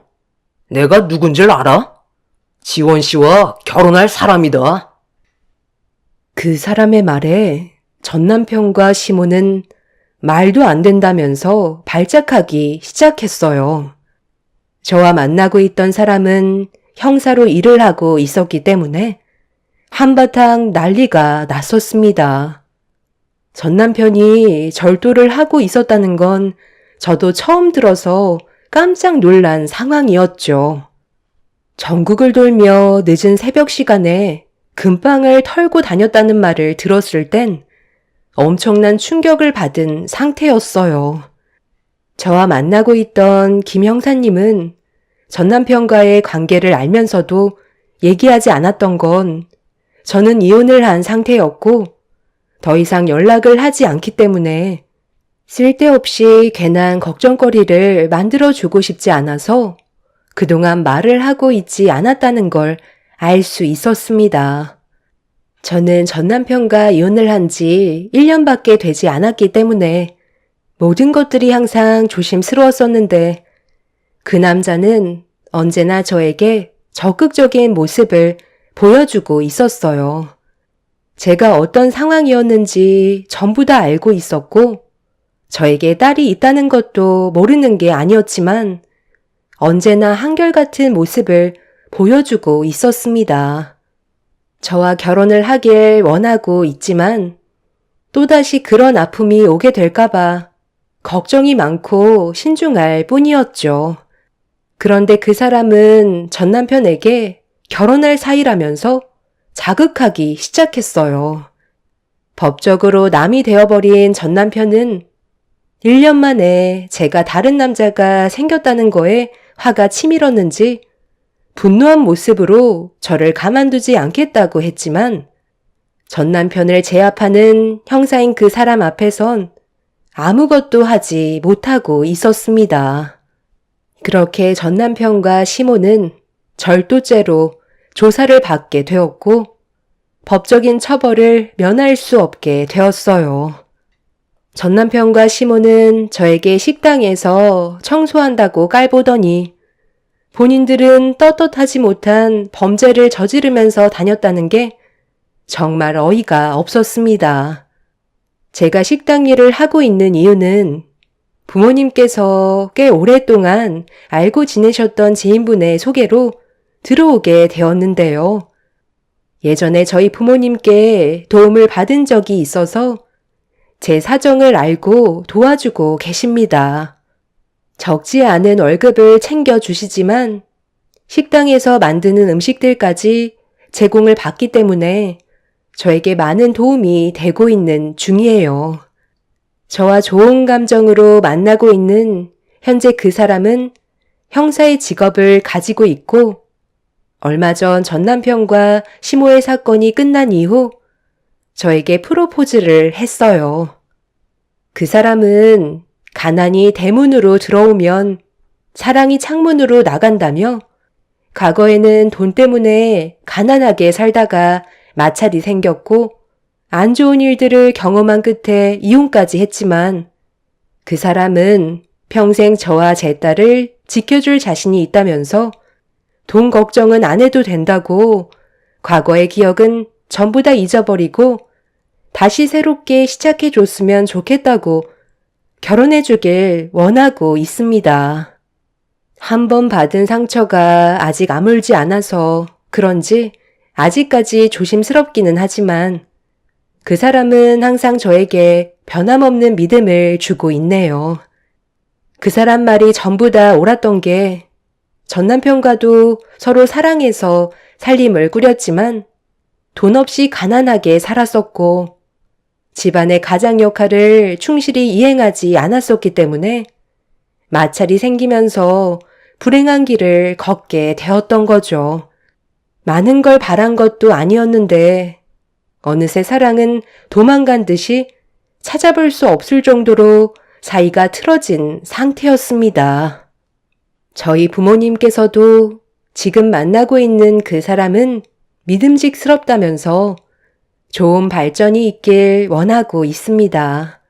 내가 누군지를 알아? 지원 씨와 결혼할 사람이다. 그 사람의 말에 전 남편과 시모는 말도 안 된다면서 발작하기 시작했어요. 저와 만나고 있던 사람은 형사로 일을 하고 있었기 때문에 한바탕 난리가 났었습니다. 전 남편이 절도를 하고 있었다는 건 저도 처음 들어서 깜짝 놀란 상황이었죠. 전국을 돌며 늦은 새벽 시간에 금방을 털고 다녔다는 말을 들었을 땐 엄청난 충격을 받은 상태였어요. 저와 만나고 있던 김 형사님은 전 남편과의 관계를 알면서도 얘기하지 않았던 건 저는 이혼을 한 상태였고 더 이상 연락을 하지 않기 때문에 쓸데없이 괜한 걱정거리를 만들어주고 싶지 않아서 그동안 말을 하고 있지 않았다는 걸 알 수 있었습니다. 저는 전 남편과 이혼을 한 지 1년밖에 되지 않았기 때문에 모든 것들이 항상 조심스러웠었는데 그 남자는 언제나 저에게 적극적인 모습을 보여주고 있었어요. 제가 어떤 상황이었는지 전부 다 알고 있었고 저에게 딸이 있다는 것도 모르는 게 아니었지만 언제나 한결같은 모습을 보여주고 있었습니다. 저와 결혼을 하길 원하고 있지만 또다시 그런 아픔이 오게 될까봐 걱정이 많고 신중할 뿐이었죠. 그런데 그 사람은 전 남편에게 결혼할 사이라면서 자극하기 시작했어요. 법적으로 남이 되어버린 전 남편은 1년 만에 제가 다른 남자가 생겼다는 거에 화가 치밀었는지 분노한 모습으로 저를 가만두지 않겠다고 했지만 전 남편을 제압하는 형사인 그 사람 앞에선 아무것도 하지 못하고 있었습니다. 그렇게 전 남편과 시모는 절도죄로 조사를 받게 되었고 법적인 처벌을 면할 수 없게 되었어요. 전 남편과 시모는 저에게 식당에서 청소한다고 깔보더니 본인들은 떳떳하지 못한 범죄를 저지르면서 다녔다는 게 정말 어이가 없었습니다. 제가 식당 일을 하고 있는 이유는 부모님께서 꽤 오랫동안 알고 지내셨던 지인분의 소개로 들어오게 되었는데요. 예전에 저희 부모님께 도움을 받은 적이 있어서 제 사정을 알고 도와주고 계십니다. 적지 않은 월급을 챙겨주시지만 식당에서 만드는 음식들까지 제공을 받기 때문에 저에게 많은 도움이 되고 있는 중이에요. 저와 좋은 감정으로 만나고 있는 현재 그 사람은 형사의 직업을 가지고 있고 얼마 전 전남편과 시모의 사건이 끝난 이후 저에게 프로포즈를 했어요. 그 사람은 가난이 대문으로 들어오면 사랑이 창문으로 나간다며 과거에는 돈 때문에 가난하게 살다가 마찰이 생겼고 안 좋은 일들을 경험한 끝에 이혼까지 했지만 그 사람은 평생 저와 제 딸을 지켜줄 자신이 있다면서 돈 걱정은 안 해도 된다고 과거의 기억은 전부 다 잊어버리고 다시 새롭게 시작해줬으면 좋겠다고 결혼해주길 원하고 있습니다. 한 번 받은 상처가 아직 아물지 않아서 그런지 아직까지 조심스럽기는 하지만 그 사람은 항상 저에게 변함없는 믿음을 주고 있네요. 그 사람 말이 전부 다 옳았던 게 전 남편과도 서로 사랑해서 살림을 꾸렸지만 돈 없이 가난하게 살았었고 집안의 가장 역할을 충실히 이행하지 않았었기 때문에 마찰이 생기면서 불행한 길을 걷게 되었던 거죠. 많은 걸 바란 것도 아니었는데 어느새 사랑은 도망간 듯이 찾아볼 수 없을 정도로 사이가 틀어진 상태였습니다. 저희 부모님께서도 지금 만나고 있는 그 사람은 믿음직스럽다면서 좋은 발전이 있길 원하고 있습니다.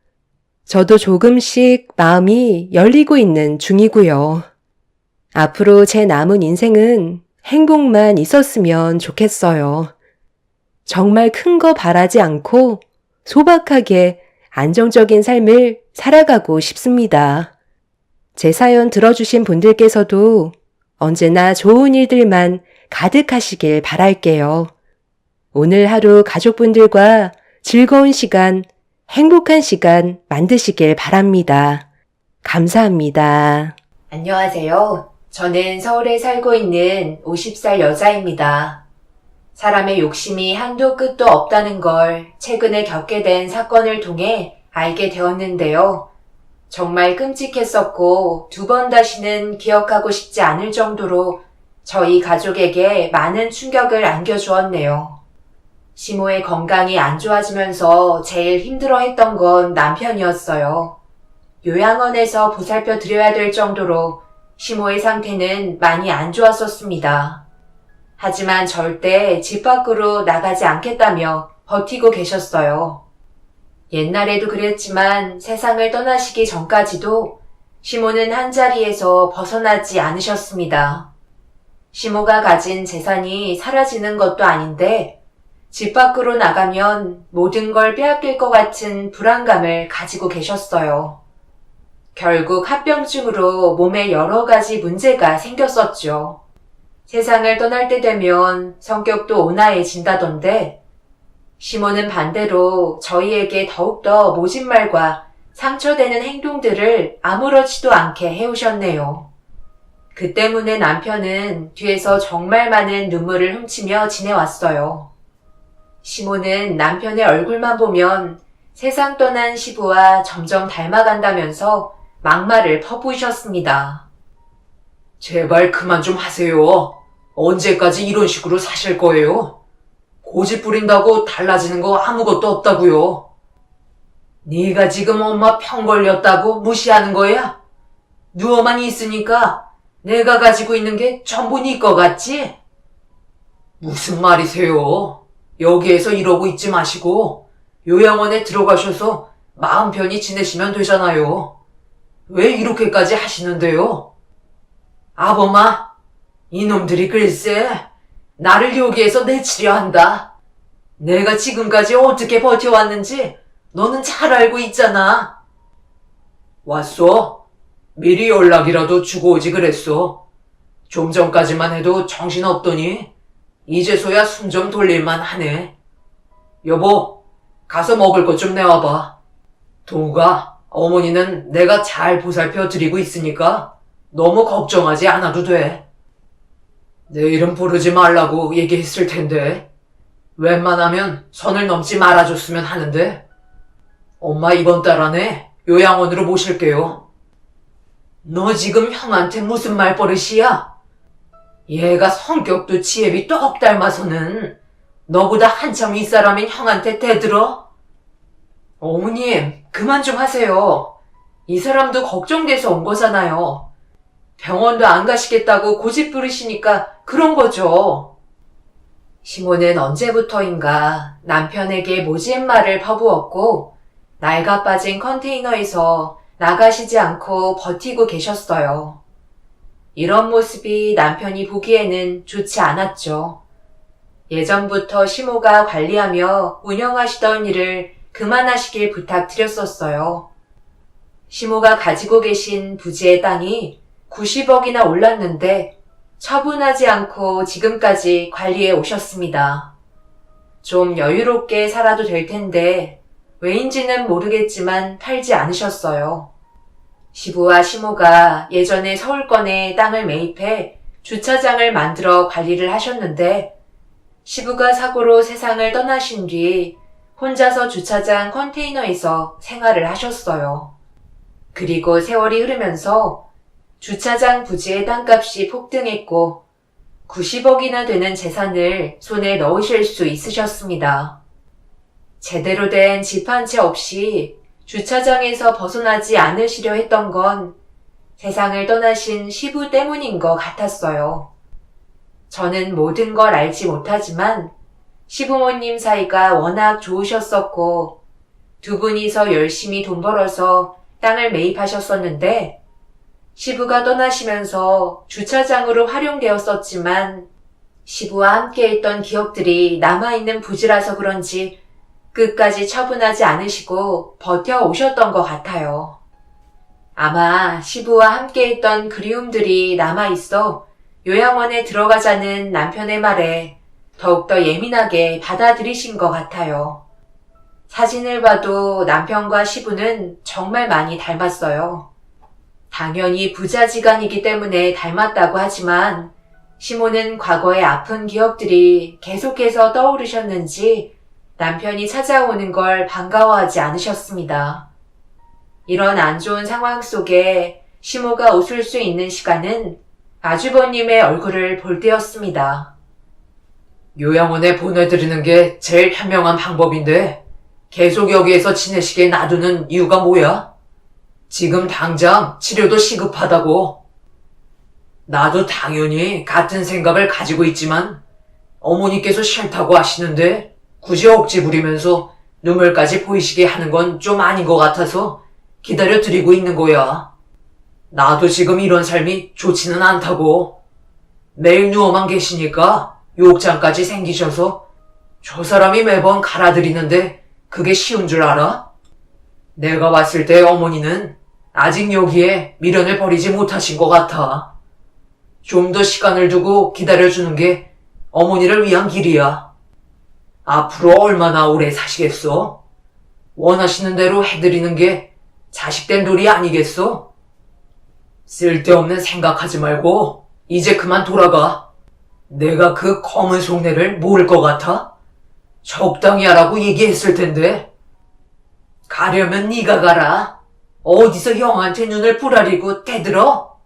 저도 조금씩 마음이 열리고 있는 중이고요. 앞으로 제 남은 인생은 행복만 있었으면 좋겠어요. 정말 큰 거 바라지 않고 소박하게 안정적인 삶을 살아가고 싶습니다. 제 사연 들어주신 분들께서도 언제나 좋은 일들만 가득하시길 바랄게요. 오늘 하루 가족분들과 즐거운 시간, 행복한 시간 만드시길 바랍니다. 감사합니다. 안녕하세요. 저는 서울에 살고 있는 50살 여자입니다. 사람의 욕심이 한도 끝도 없다는 걸 최근에 겪게 된 사건을 통해 알게 되었는데요. 정말 끔찍했었고 2번 다시는 기억하고 싶지 않을 정도로 저희 가족에게 많은 충격을 안겨주었네요. 시모의 건강이 안 좋아지면서 제일 힘들어했던 건 남편이었어요. 요양원에서 보살펴 드려야 될 정도로 시모의 상태는 많이 안 좋았었습니다. 하지만 절대 집 밖으로 나가지 않겠다며 버티고 계셨어요. 옛날에도 그랬지만 세상을 떠나시기 전까지도 시모는 한자리에서 벗어나지 않으셨습니다. 시모가 가진 재산이 사라지는 것도 아닌데 집 밖으로 나가면 모든 걸 빼앗길 것 같은 불안감을 가지고 계셨어요. 결국 합병증으로 몸에 여러 가지 문제가 생겼었죠. 세상을 떠날 때 되면 성격도 온화해진다던데 시모는 반대로 저희에게 더욱더 모진 말과 상처되는 행동들을 아무렇지도 않게 해오셨네요. 그 때문에 남편은 뒤에서 정말 많은 눈물을 훔치며 지내왔어요. 시모는 남편의 얼굴만 보면 세상 떠난 시부와 점점 닮아간다면서 막말을 퍼부으셨습니다. 제발 그만 좀 하세요. 언제까지 이런 식으로 사실 거예요? 고집 부린다고 달라지는 거 아무것도 없다고요. 네가 지금 엄마 병 걸렸다고 무시하는 거야? 누워만 있으니까 내가 가지고 있는 게 전부 네 거 같지? 무슨 말이세요? 여기에서 이러고 있지 마시고 요양원에 들어가셔서 마음 편히 지내시면 되잖아요. 왜 이렇게까지 하시는데요? 아범아, 이놈들이 글쎄 나를 여기에서 내치려 한다. 내가 지금까지 어떻게 버텨왔는지 너는 잘 알고 있잖아. 왔어? 미리 연락이라도 주고 오지 그랬어. 좀 전까지만 해도 정신없더니 이제서야 숨 좀 돌릴만 하네. 여보, 가서 먹을 것 좀 내와봐. 동우가, 어머니는 내가 잘 보살펴 드리고 있으니까 너무 걱정하지 않아도 돼. 내 이름 부르지 말라고 얘기했을 텐데 웬만하면 선을 넘지 말아줬으면 하는데 엄마 이번 달 안에 요양원으로 모실게요. 너 지금 형한테 무슨 말버릇이야? 얘가 성격도 지혜비 똑 닮아서는 너보다 한참 윗사람인 형한테 대들어? 어머님, 그만 좀 하세요. 이 사람도 걱정돼서 온 거잖아요. 병원도 안 가시겠다고 고집 부리시니까 그런 거죠. 시모는 언제부터인가 남편에게 모진 말을 퍼부었고 낡아 빠진 컨테이너에서 나가시지 않고 버티고 계셨어요. 이런 모습이 남편이 보기에는 좋지 않았죠. 예전부터 시모가 관리하며 운영하시던 일을 그만하시길 부탁드렸었어요. 시모가 가지고 계신 부지의 땅이 90억이나 올랐는데 처분하지 않고 지금까지 관리해 오셨습니다. 좀 여유롭게 살아도 될 텐데 왜인지는 모르겠지만 팔지 않으셨어요. 시부와 시모가 예전에 서울권에 땅을 매입해 주차장을 만들어 관리를 하셨는데 시부가 사고로 세상을 떠나신 뒤 혼자서 주차장 컨테이너에서 생활을 하셨어요. 그리고 세월이 흐르면서 주차장 부지의 땅값이 폭등했고 90억이나 되는 재산을 손에 넣으실 수 있으셨습니다. 제대로 된 집 한 채 없이 주차장에서 벗어나지 않으시려 했던 건 세상을 떠나신 시부 때문인 것 같았어요. 저는 모든 걸 알지 못하지만 시부모님 사이가 워낙 좋으셨었고 두 분이서 열심히 돈 벌어서 땅을 매입하셨었는데 시부가 떠나시면서 주차장으로 활용되었었지만 시부와 함께 했던 기억들이 남아있는 부지라서 그런지 끝까지 처분하지 않으시고 버텨오셨던 것 같아요. 아마 시부와 함께 했던 그리움들이 남아있어 요양원에 들어가자는 남편의 말에 더욱더 예민하게 받아들이신 것 같아요. 사진을 봐도 남편과 시부는 정말 많이 닮았어요. 당연히 부자지간이기 때문에 닮았다고 하지만 시모는 과거의 아픈 기억들이 계속해서 떠오르셨는지 남편이 찾아오는 걸 반가워하지 않으셨습니다. 이런 안 좋은 상황 속에 시모가 웃을 수 있는 시간은 아주버님의 얼굴을 볼 때였습니다. 요양원에 보내드리는 게 제일 현명한 방법인데 계속 여기에서 지내시게 놔두는 이유가 뭐야? 지금 당장 치료도 시급하다고. 나도 당연히 같은 생각을 가지고 있지만 어머니께서 싫다고 하시는데 굳이 억지 부리면서 눈물까지 보이시게 하는 건 좀 아닌 것 같아서 기다려드리고 있는 거야. 나도 지금 이런 삶이 좋지는 않다고. 매일 누워만 계시니까 욕장까지 생기셔서 저 사람이 매번 갈아들이는데 그게 쉬운 줄 알아? 내가 봤을 때 어머니는 아직 여기에 미련을 버리지 못하신 것 같아. 좀 더 시간을 두고 기다려주는 게 어머니를 위한 길이야. 앞으로 얼마나 오래 사시겠어? 원하시는 대로 해드리는 게 자식된 도리 아니겠어? 쓸데없는 생각하지 말고 이제 그만 돌아가. 내가 그 검은 속내를 모를 것 같아? 적당히 하라고 얘기했을 텐데. 가려면 네가 가라. 어디서 형한테 눈을 부라리고 대들어?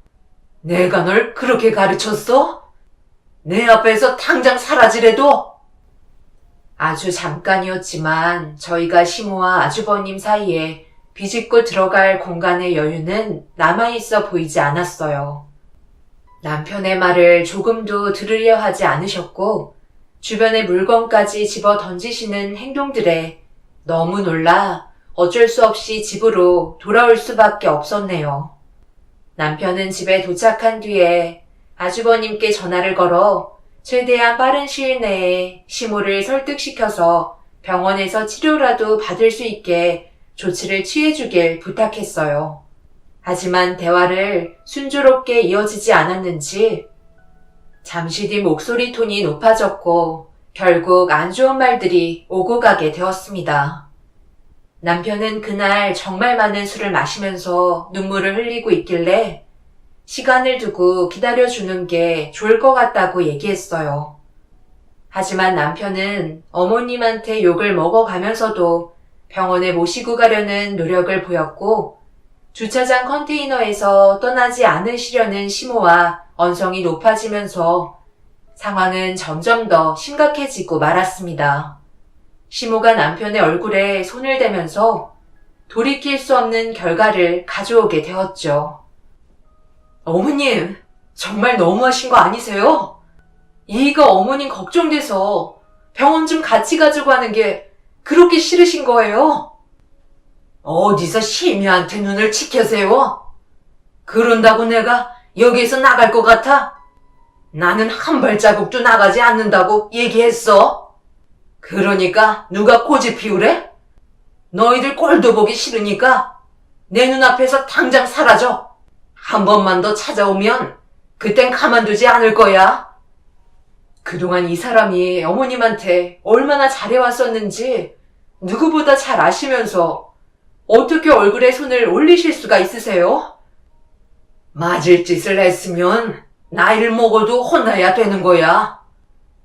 내가 널 그렇게 가르쳤어? 내 앞에서 당장 사라지래도? 아주 잠깐이었지만 저희가 시모와 아주버님 사이에 비집고 들어갈 공간의 여유는 남아있어 보이지 않았어요. 남편의 말을 조금도 들으려 하지 않으셨고 주변의 물건까지 집어 던지시는 행동들에 너무 놀라 어쩔 수 없이 집으로 돌아올 수밖에 없었네요. 남편은 집에 도착한 뒤에 아주버님께 전화를 걸어 최대한 빠른 시일 내에 시모를 설득시켜서 병원에서 치료라도 받을 수 있게 조치를 취해주길 부탁했어요. 하지만 대화를 순조롭게 이어지지 않았는지 잠시 뒤 목소리 톤이 높아졌고 결국 안 좋은 말들이 오고 가게 되었습니다. 남편은 그날 정말 많은 술을 마시면서 눈물을 흘리고 있길래 시간을 두고 기다려주는 게 좋을 것 같다고 얘기했어요. 하지만 남편은 어머님한테 욕을 먹어가면서도 병원에 모시고 가려는 노력을 보였고 주차장 컨테이너에서 떠나지 않으시려는 시모와 언성이 높아지면서 상황은 점점 더 심각해지고 말았습니다. 시모가 남편의 얼굴에 손을 대면서 돌이킬 수 없는 결과를 가져오게 되었죠. 어머님, 정말 너무하신 거 아니세요? 이가 어머님 걱정돼서 병원 좀 같이 가자고 하는 게 그렇게 싫으신 거예요? 어디서 시미한테 눈을 치켜세요? 그런다고 내가 여기에서 나갈 것 같아? 나는 한 발자국도 나가지 않는다고 얘기했어. 그러니까 누가 고집 피우래? 너희들 꼴도 보기 싫으니까 내 눈앞에서 당장 사라져. 한 번만 더 찾아오면 그땐 가만두지 않을 거야. 그동안 이 사람이 어머님한테 얼마나 잘해왔었는지 누구보다 잘 아시면서 어떻게 얼굴에 손을 올리실 수가 있으세요? 맞을 짓을 했으면 나이를 먹어도 혼나야 되는 거야.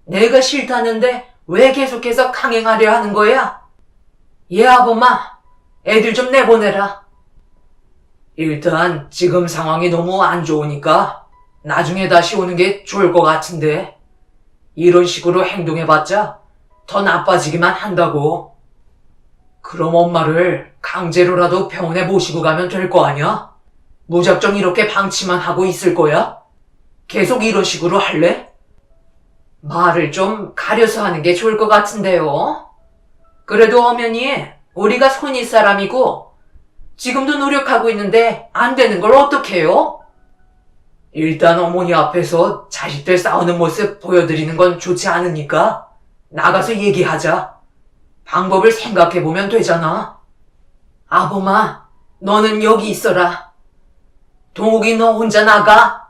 내가 싫다는데 왜 계속해서 강행하려 하는 거야? 얘 아범아, 애들 좀 내보내라. 일단 지금 상황이 너무 안 좋으니까 나중에 다시 오는 게 좋을 것 같은데 이런 식으로 행동해봤자 더 나빠지기만 한다고. 그럼 엄마를 강제로라도 병원에 모시고 가면 될 거 아니야? 무작정 이렇게 방치만 하고 있을 거야? 계속 이런 식으로 할래? 말을 좀 가려서 하는 게 좋을 것 같은데요. 그래도 엄연히 우리가 손윗 사람이고 지금도 노력하고 있는데 안 되는 걸 어떡해요? 일단 어머니 앞에서 자식들 싸우는 모습 보여드리는 건 좋지 않으니까 나가서 얘기하자. 방법을 생각해보면 되잖아. 아범아, 너는 여기 있어라. 동욱이 너 혼자 나가.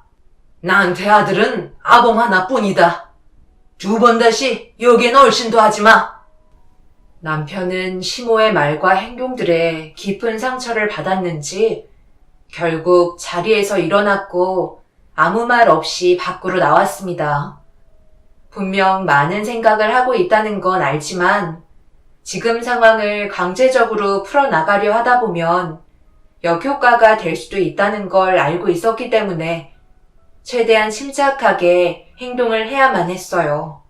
나한테 아들은 아범 하나뿐이다. 두 번 다시 여기엔 얼씬도 하지 마. 남편은 시모의 말과 행동들에 깊은 상처를 받았는지 결국 자리에서 일어났고 아무 말 없이 밖으로 나왔습니다. 분명 많은 생각을 하고 있다는 건 알지만 지금 상황을 강제적으로 풀어나가려 하다 보면 역효과가 될 수도 있다는 걸 알고 있었기 때문에 최대한 침착하게 행동을 해야만 했어요.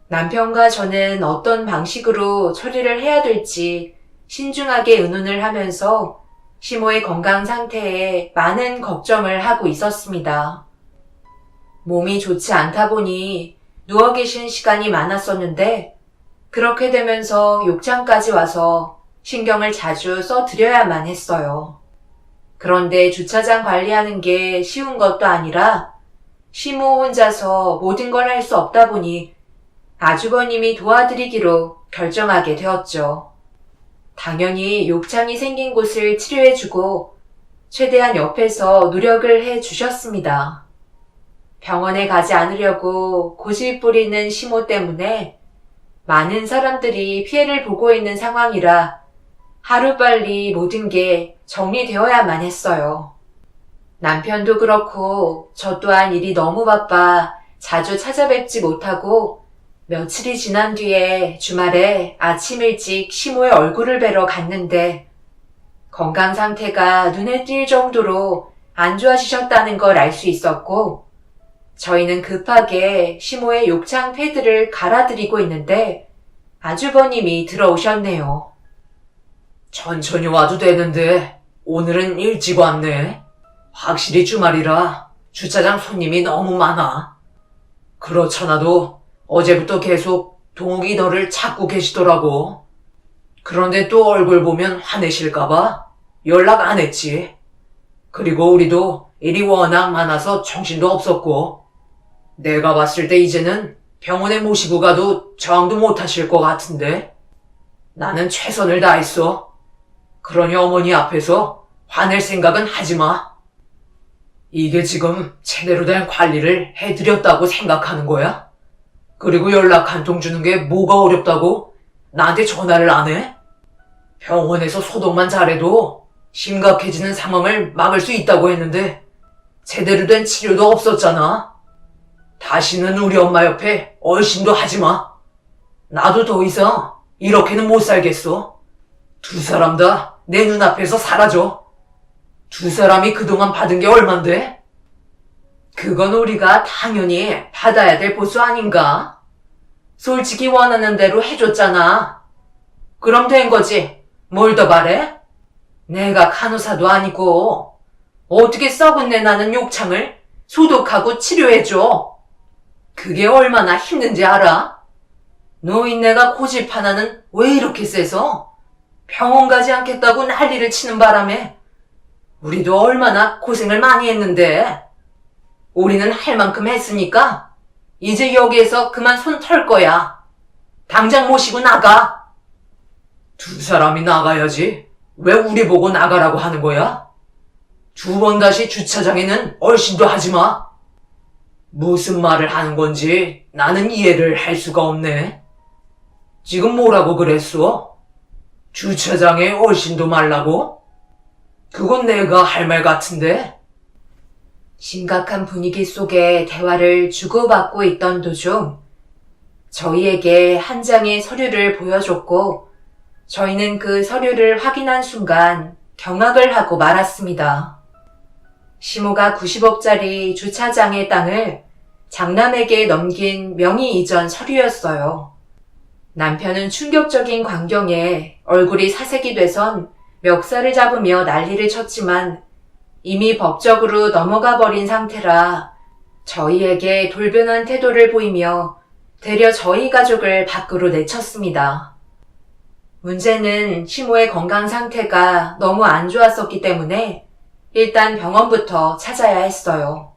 남편과 저는 어떤 방식으로 처리를 해야 될지 신중하게 의논을 하면서 시모의 건강 상태에 많은 걱정을 하고 있었습니다. 몸이 좋지 않다 보니 누워 계신 시간이 많았었는데 그렇게 되면서 욕창까지 와서 신경을 자주 써드려야만 했어요. 그런데 주차장 관리하는 게 쉬운 것도 아니라 시모 혼자서 모든 걸 할 수 없다 보니 아주버님이 도와드리기로 결정하게 되었죠. 당연히 욕창이 생긴 곳을 치료해주고 최대한 옆에서 노력을 해주셨습니다. 병원에 가지 않으려고 고집 부리는 시모 때문에 많은 사람들이 피해를 보고 있는 상황이라 하루빨리 모든 게 정리되어야만 했어요. 남편도 그렇고 저 또한 일이 너무 바빠 자주 찾아뵙지 못하고 며칠이 지난 뒤에 주말에 아침 일찍 시모의 얼굴을 뵈러 갔는데 건강 상태가 눈에 띌 정도로 안 좋아지셨다는 걸 알 수 있었고 저희는 급하게 시모의 욕창 패드를 갈아드리고 있는데 아주버님이 들어오셨네요. 천천히 와도 되는데 오늘은 일찍 왔네. 확실히 주말이라 주차장 손님이 너무 많아. 그렇잖아도 어제부터 계속 동욱이 너를 찾고 계시더라고. 그런데 또 얼굴 보면 화내실까봐 연락 안 했지. 그리고 우리도 일이 워낙 많아서 정신도 없었고 내가 봤을 때 이제는 병원에 모시고 가도 저항도 못 하실 것 같은데 나는 최선을 다했어. 그러니 어머니 앞에서 화낼 생각은 하지 마. 이게 지금 제대로 된 관리를 해드렸다고 생각하는 거야? 그리고 연락 한 통 주는 게 뭐가 어렵다고 나한테 전화를 안 해? 병원에서 소독만 잘해도 심각해지는 상황을 막을 수 있다고 했는데 제대로 된 치료도 없었잖아. 다시는 우리 엄마 옆에 얼씬도 하지 마. 나도 더 이상 이렇게는 못 살겠어. 두 사람 다 내 눈앞에서 사라져. 두 사람이 그동안 받은 게 얼만데? 그건 우리가 당연히 받아야 될 보수 아닌가? 솔직히 원하는 대로 해줬잖아. 그럼 된 거지. 뭘 더 바래? 내가 간호사도 아니고 어떻게 썩은 내 나는 욕창을 소독하고 치료해줘. 그게 얼마나 힘든지 알아? 노인네가 고집 하나는 왜 이렇게 세서 병원 가지 않겠다고 난리를 치는 바람에 우리도 얼마나 고생을 많이 했는데 우리는 할 만큼 했으니까 이제 여기에서 그만 손 털 거야. 당장 모시고 나가. 두 사람이 나가야지. 왜 우리 보고 나가라고 하는 거야? 두 번 다시 주차장에는 얼씬도 하지 마. 무슨 말을 하는 건지 나는 이해를 할 수가 없네. 지금 뭐라고 그랬어? 주차장에 얼씬도 말라고? 그건 내가 할 말 같은데? 심각한 분위기 속에 대화를 주고받고 있던 도중 저희에게 한 장의 서류를 보여줬고 저희는 그 서류를 확인한 순간 경악을 하고 말았습니다. 시모가 90억짜리 주차장의 땅을 장남에게 넘긴 명의 이전 서류였어요. 남편은 충격적인 광경에 얼굴이 사색이 돼선 멱살을 잡으며 난리를 쳤지만 이미 법적으로 넘어가 버린 상태라 저희에게 돌변한 태도를 보이며 되려 저희 가족을 밖으로 내쳤습니다. 문제는 시모의 건강 상태가 너무 안 좋았었기 때문에 일단 병원부터 찾아야 했어요.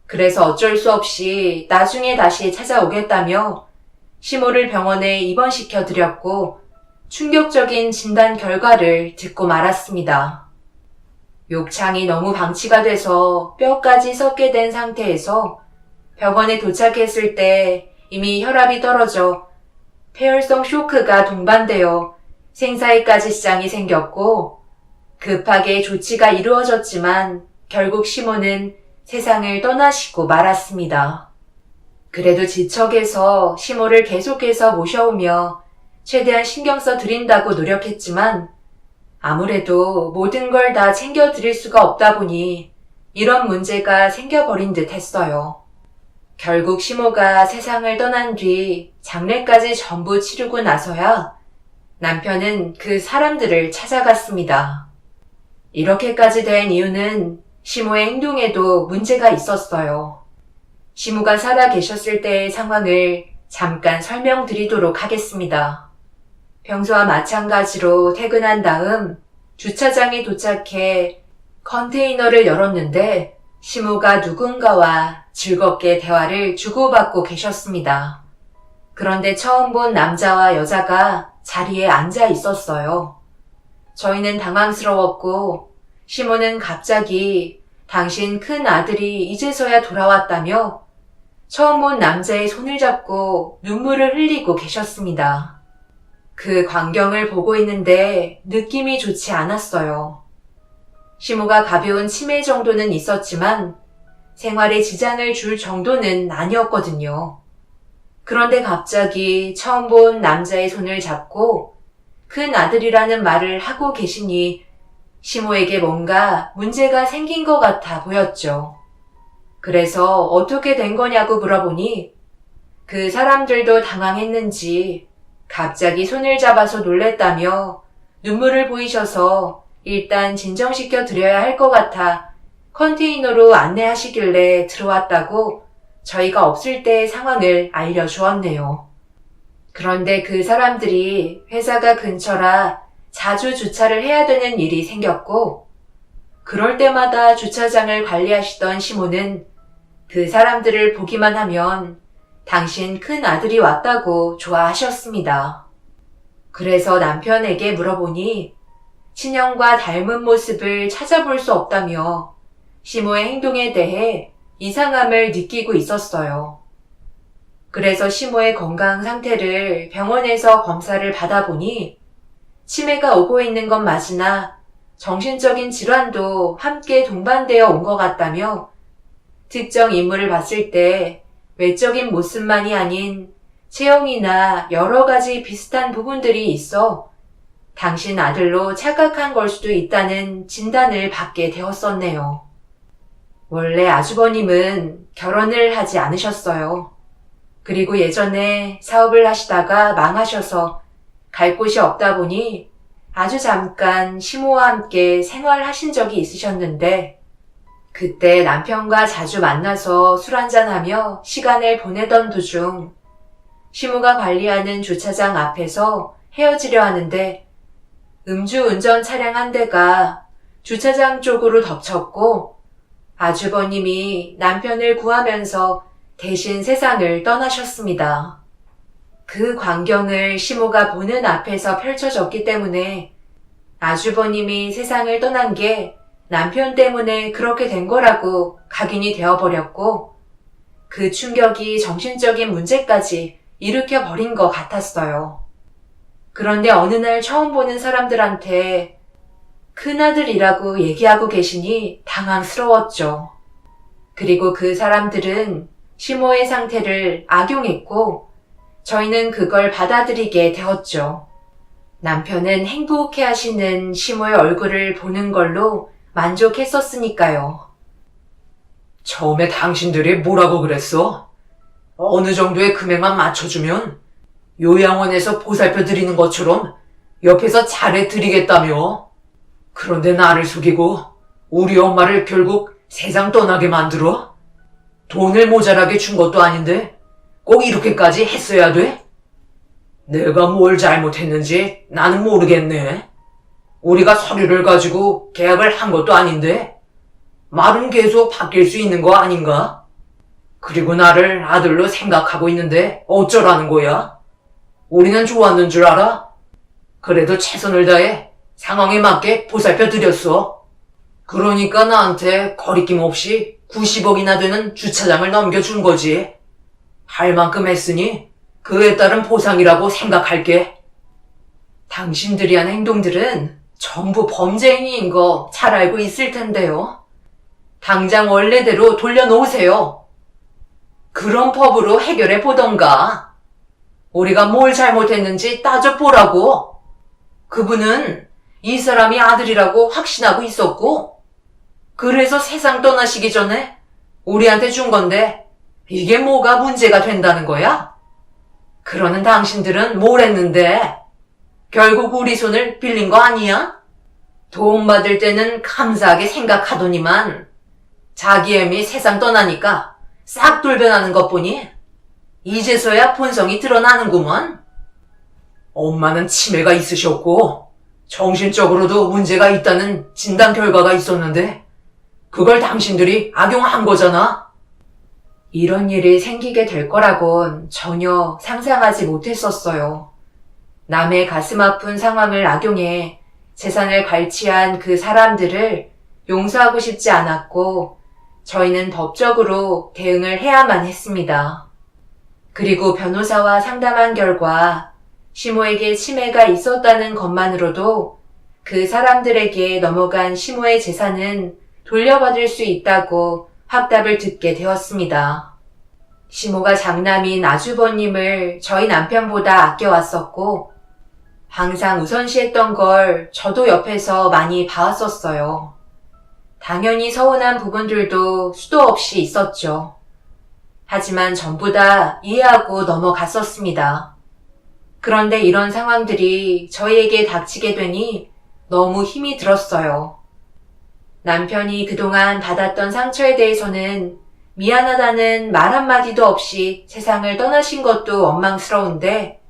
그래서 어쩔 수 없이 나중에 다시 찾아오겠다며 시모를 병원에 입원시켜 드렸고 충격적인 진단 결과를 듣고 말았습니다. 욕창이 너무 방치가 돼서 뼈까지 썩게 된 상태에서 병원에 도착했을 때 이미 혈압이 떨어져 폐혈성 쇼크가 동반되어 생사에까지 지장이 생겼고 급하게 조치가 이루어졌지만 결국 시모는 세상을 떠나시고 말았습니다. 그래도 지척에서 시모를 계속해서 모셔오며 최대한 신경 써 드린다고 노력했지만 아무래도 모든 걸 다 챙겨 드릴 수가 없다 보니 이런 문제가 생겨버린 듯 했어요. 결국 시모가 세상을 떠난 뒤 장례까지 전부 치르고 나서야 남편은 그 사람들을 찾아갔습니다. 이렇게까지 된 이유는 시모의 행동에도 문제가 있었어요. 시모가 살아 계셨을 때의 상황을 잠깐 설명드리도록 하겠습니다. 평소와 마찬가지로 퇴근한 다음 주차장에 도착해 컨테이너를 열었는데 시모가 누군가와 즐겁게 대화를 주고받고 계셨습니다. 그런데 처음 본 남자와 여자가 자리에 앉아 있었어요. 저희는 당황스러웠고 시모는 갑자기 당신 큰 아들이 이제서야 돌아왔다며 처음 본 남자의 손을 잡고 눈물을 흘리고 계셨습니다. 그 광경을 보고 있는데 느낌이 좋지 않았어요. 시모가 가벼운 치매 정도는 있었지만 생활에 지장을 줄 정도는 아니었거든요. 그런데 갑자기 처음 본 남자의 손을 잡고 큰 아들이라는 말을 하고 계시니 시모에게 뭔가 문제가 생긴 것 같아 보였죠. 그래서 어떻게 된 거냐고 물어보니 그 사람들도 당황했는지 갑자기 손을 잡아서 놀랬다며 눈물을 보이셔서 일단 진정시켜 드려야 할 것 같아 컨테이너로 안내하시길래 들어왔다고 저희가 없을 때의 상황을 알려주었네요. 그런데 그 사람들이 회사가 근처라 자주 주차를 해야 되는 일이 생겼고 그럴 때마다 주차장을 관리하시던 시모는 그 사람들을 보기만 하면 당신 큰 아들이 왔다고 좋아하셨습니다. 그래서 남편에게 물어보니 친형과 닮은 모습을 찾아볼 수 없다며 시모의 행동에 대해 이상함을 느끼고 있었어요. 그래서 시모의 건강 상태를 병원에서 검사를 받아보니 치매가 오고 있는 건 맞으나 정신적인 질환도 함께 동반되어 온 것 같다며 특정 인물을 봤을 때 외적인 모습만이 아닌 체형이나 여러 가지 비슷한 부분들이 있어 당신 아들로 착각한 걸 수도 있다는 진단을 받게 되었었네요. 원래 아주버님은 결혼을 하지 않으셨어요. 그리고 예전에 사업을 하시다가 망하셔서 갈 곳이 없다 보니 아주 잠깐 시모와 함께 생활하신 적이 있으셨는데 그때 남편과 자주 만나서 술 한잔하며 시간을 보내던 도중 시모가 관리하는 주차장 앞에서 헤어지려 하는데 음주운전 차량 한 대가 주차장 쪽으로 덮쳤고 아주버님이 남편을 구하면서 대신 세상을 떠나셨습니다. 그 광경을 시모가 보는 앞에서 펼쳐졌기 때문에 아주버님이 세상을 떠난 게 남편 때문에 그렇게 된 거라고 각인이 되어버렸고 그 충격이 정신적인 문제까지 일으켜버린 것 같았어요. 그런데 어느 날 처음 보는 사람들한테 큰아들이라고 얘기하고 계시니 당황스러웠죠. 그리고 그 사람들은 시모의 상태를 악용했고 저희는 그걸 받아들이게 되었죠. 남편은 행복해 하시는 시모의 얼굴을 보는 걸로 만족했었으니까요. 처음에 당신들이 뭐라고 그랬어? 어느 정도의 금액만 맞춰주면 요양원에서 보살펴 드리는 것처럼 옆에서 잘해 드리겠다며. 그런데 나를 속이고 우리 엄마를 결국 세상 떠나게 만들어? 돈을 모자라게 준 것도 아닌데 꼭 이렇게까지 했어야 돼? 내가 뭘 잘못했는지 나는 모르겠네. 우리가 서류를 가지고 계약을 한 것도 아닌데 말은 계속 바뀔 수 있는 거 아닌가? 그리고 나를 아들로 생각하고 있는데 어쩌라는 거야? 우리는 좋았는 줄 알아? 그래도 최선을 다해 상황에 맞게 보살펴 드렸어. 그러니까 나한테 거리낌 없이 90억이나 되는 주차장을 넘겨준 거지. 할 만큼 했으니 그에 따른 보상이라고 생각할게. 당신들이 한 행동들은 전부 범죄행위인 거 잘 알고 있을 텐데요. 당장 원래대로 돌려놓으세요. 그런 법으로 해결해 보던가. 우리가 뭘 잘못했는지 따져보라고. 그분은 이 사람이 아들이라고 확신하고 있었고 그래서 세상 떠나시기 전에 우리한테 준 건데 이게 뭐가 문제가 된다는 거야? 그러는 당신들은 뭘 했는데? 결국 우리 손을 빌린 거 아니야? 도움 받을 때는 감사하게 생각하더니만 자기 애미 세상 떠나니까 싹 돌변하는 것 보니 이제서야 본성이 드러나는구먼. 엄마는 치매가 있으셨고 정신적으로도 문제가 있다는 진단 결과가 있었는데 그걸 당신들이 악용한 거잖아. 이런 일이 생기게 될 거라곤 전혀 상상하지 못했었어요. 남의 가슴 아픈 상황을 악용해 재산을 갈취한 그 사람들을 용서하고 싶지 않았고 저희는 법적으로 대응을 해야만 했습니다. 그리고 변호사와 상담한 결과 시모에게 치매가 있었다는 것만으로도 그 사람들에게 넘어간 시모의 재산은 돌려받을 수 있다고 확답을 듣게 되었습니다. 시모가 장남인 아주버님을 저희 남편보다 아껴왔었고 항상 우선시했던 걸 저도 옆에서 많이 봐왔었어요. 당연히 서운한 부분들도 수도 없이 있었죠. 하지만 전부 다 이해하고 넘어갔었습니다. 그런데 이런 상황들이 저희에게 닥치게 되니 너무 힘이 들었어요. 남편이 그동안 받았던 상처에 대해서는 미안하다는 말 한마디도 없이 세상을 떠나신 것도 원망스러운데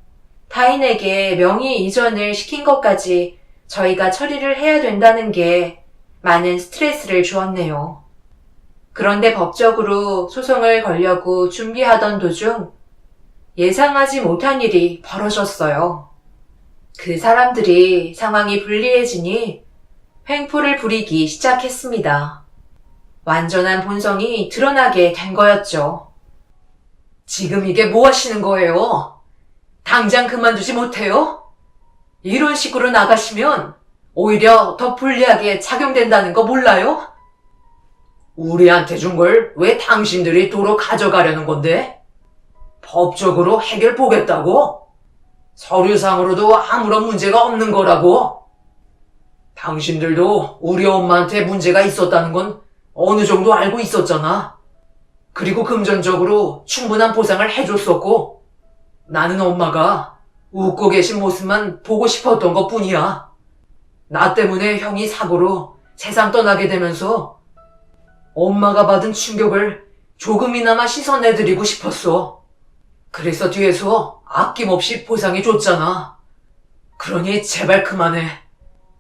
타인에게 명의 이전을 시킨 것까지 저희가 처리를 해야 된다는 게 많은 스트레스를 주었네요. 그런데 법적으로 소송을 걸려고 준비하던 도중 예상하지 못한 일이 벌어졌어요. 그 사람들이 상황이 불리해지니 횡포를 부리기 시작했습니다. 완전한 본성이 드러나게 된 거였죠. 지금 이게 뭐 하시는 거예요? 당장 그만두지 못해요? 이런 식으로 나가시면 오히려 더 불리하게 작용된다는 거 몰라요? 우리한테 준 걸 왜 당신들이 도로 가져가려는 건데? 법적으로 해결 보겠다고? 서류상으로도 아무런 문제가 없는 거라고. 당신들도 우리 엄마한테 문제가 있었다는 건 어느 정도 알고 있었잖아. 그리고 금전적으로 충분한 보상을 해줬었고, 나는 엄마가 웃고 계신 모습만 보고 싶었던 것 뿐이야. 나 때문에 형이 사고로 세상 떠나게 되면서 엄마가 받은 충격을 조금이나마 씻어내드리고 싶었어. 그래서 뒤에서 아낌없이 보상해줬잖아. 그러니 제발 그만해.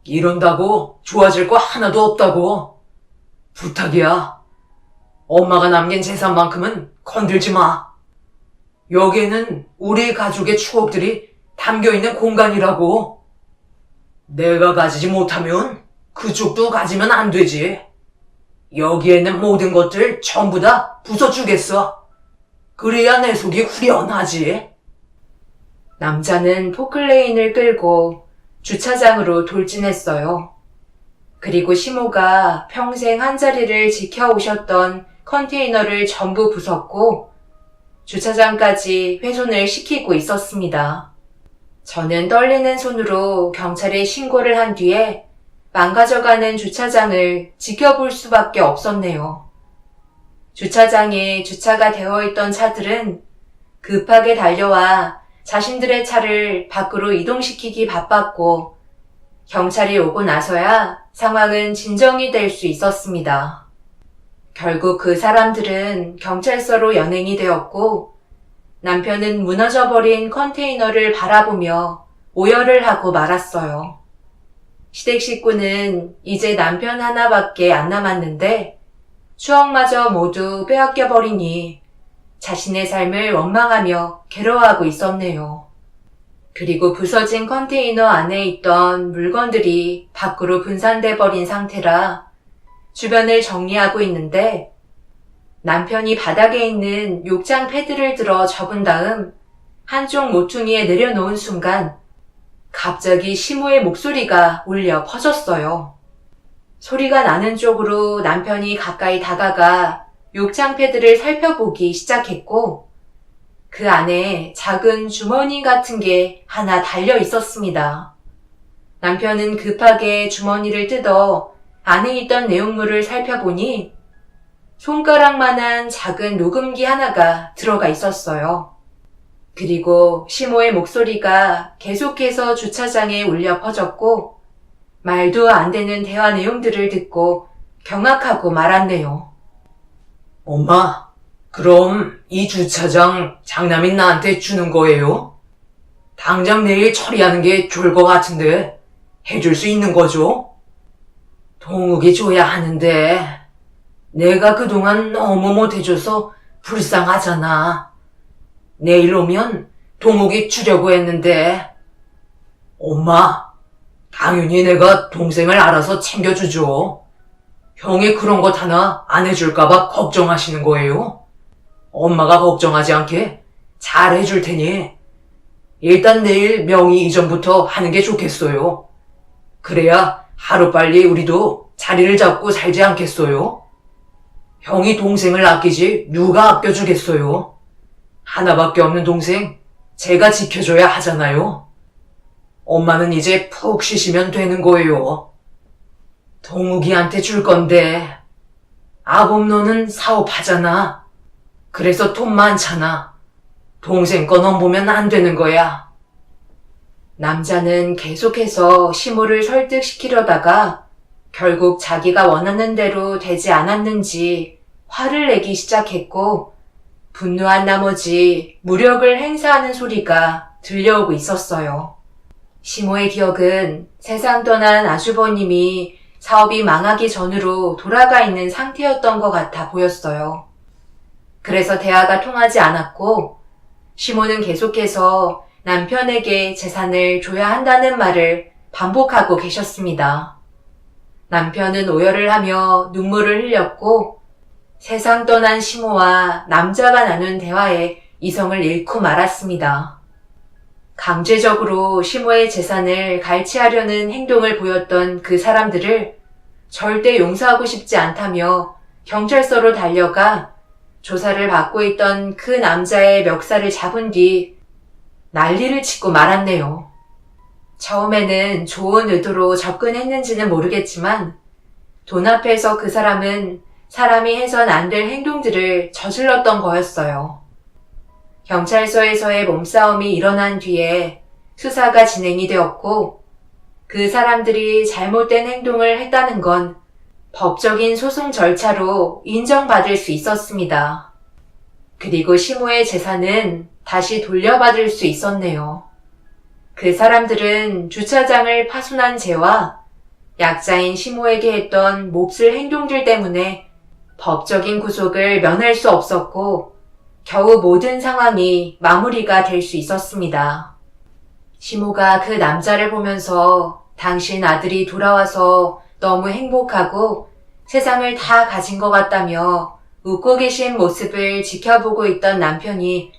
이런다고 좋아질 거 하나도 없다고. 부탁이야. 엄마가 남긴 재산만큼은 건들지 마. 여기에는 우리 가족의 추억들이 담겨있는 공간이라고. 내가 가지지 못하면 그쪽도 가지면 안 되지. 여기에 있는 모든 것들 전부 다 부숴주겠어. 그래야 내 속이 후련하지. 남자는 포클레인을 끌고 주차장으로 돌진했어요. 그리고 시모가 평생 한자리를 지켜오셨던 컨테이너를 전부 부쉈고 주차장까지 훼손을 시키고 있었습니다. 저는 떨리는 손으로 경찰에 신고를 한 뒤에 망가져가는 주차장을 지켜볼 수밖에 없었네요. 주차장에 주차가 되어 있던 차들은 급하게 달려와 자신들의 차를 밖으로 이동시키기 바빴고 경찰이 오고 나서야 상황은 진정이 될 수 있었습니다. 결국 그 사람들은 경찰서로 연행이 되었고 남편은 무너져버린 컨테이너를 바라보며 오열을 하고 말았어요. 시댁 식구는 이제 남편 하나밖에 안 남았는데 추억마저 모두 빼앗겨버리니 자신의 삶을 원망하며 괴로워하고 있었네요. 그리고 부서진 컨테이너 안에 있던 물건들이 밖으로 분산돼 버린 상태라 주변을 정리하고 있는데 남편이 바닥에 있는 욕장 패드를 들어 접은 다음 한쪽 모퉁이에 내려놓은 순간 갑자기 시모의 목소리가 울려 퍼졌어요. 소리가 나는 쪽으로 남편이 가까이 다가가 욕장 패드를 살펴보기 시작했고 그 안에 작은 주머니 같은 게 하나 달려 있었습니다. 남편은 급하게 주머니를 뜯어 안에 있던 내용물을 살펴보니 손가락만한 작은 녹음기 하나가 들어가 있었어요. 그리고 시모의 목소리가 계속해서 주차장에 울려 퍼졌고 말도 안 되는 대화 내용들을 듣고 경악하고 말았네요. 엄마, 그럼 이 주차장 장남인 나한테 주는 거예요? 당장 내일 처리하는 게 좋을 것 같은데 해줄 수 있는 거죠? 동욱이 줘야 하는데 내가 그동안 너무 못해줘서 불쌍하잖아. 내일 오면 동욱이 주려고 했는데 엄마, 당연히 내가 동생을 알아서 챙겨주죠. 형이 그런 것 하나 안 해줄까봐 걱정하시는 거예요? 엄마가 걱정하지 않게 잘 해줄 테니 일단 내일 명의 이전부터 하는 게 좋겠어요. 그래야 하루빨리 우리도 자리를 잡고 살지 않겠어요? 형이 동생을 아끼지 누가 아껴주겠어요? 하나밖에 없는 동생 제가 지켜줘야 하잖아요. 엄마는 이제 푹 쉬시면 되는 거예요. 동욱이한테 줄 건데 아범 너는 사업하잖아. 그래서 돈 많잖아. 동생 거 넘보면 안 되는 거야. 남자는 계속해서 시모를 설득시키려다가 결국 자기가 원하는 대로 되지 않았는지 화를 내기 시작했고 분노한 나머지 무력을 행사하는 소리가 들려오고 있었어요. 시모의 기억은 세상 떠난 아주버님이 사업이 망하기 전으로 돌아가 있는 상태였던 것 같아 보였어요. 그래서 대화가 통하지 않았고 시모는 계속해서 남편에게 재산을 줘야 한다는 말을 반복하고 계셨습니다. 남편은 오열을 하며 눈물을 흘렸고 세상 떠난 시모와 남자가 나눈 대화에 이성을 잃고 말았습니다. 강제적으로 시모의 재산을 갈취하려는 행동을 보였던 그 사람들을 절대 용서하고 싶지 않다며 경찰서로 달려가 조사를 받고 있던 그 남자의 멱살을 잡은 뒤 난리를 치고 말았네요. 처음에는 좋은 의도로 접근했는지는 모르겠지만 돈 앞에서 그 사람은 사람이 해선 안 될 행동들을 저질렀던 거였어요. 경찰서에서의 몸싸움이 일어난 뒤에 수사가 진행이 되었고 그 사람들이 잘못된 행동을 했다는 건 법적인 소송 절차로 인정받을 수 있었습니다. 그리고 시모의 재산은 다시 돌려받을 수 있었네요. 그 사람들은 주차장을 파손한 죄와 약자인 시모에게 했던 몹쓸 행동들 때문에 법적인 구속을 면할 수 없었고 겨우 모든 상황이 마무리가 될 수 있었습니다. 시모가 그 남자를 보면서 당신 아들이 돌아와서 너무 행복하고 세상을 다 가진 것 같다며 웃고 계신 모습을 지켜보고 있던 남편이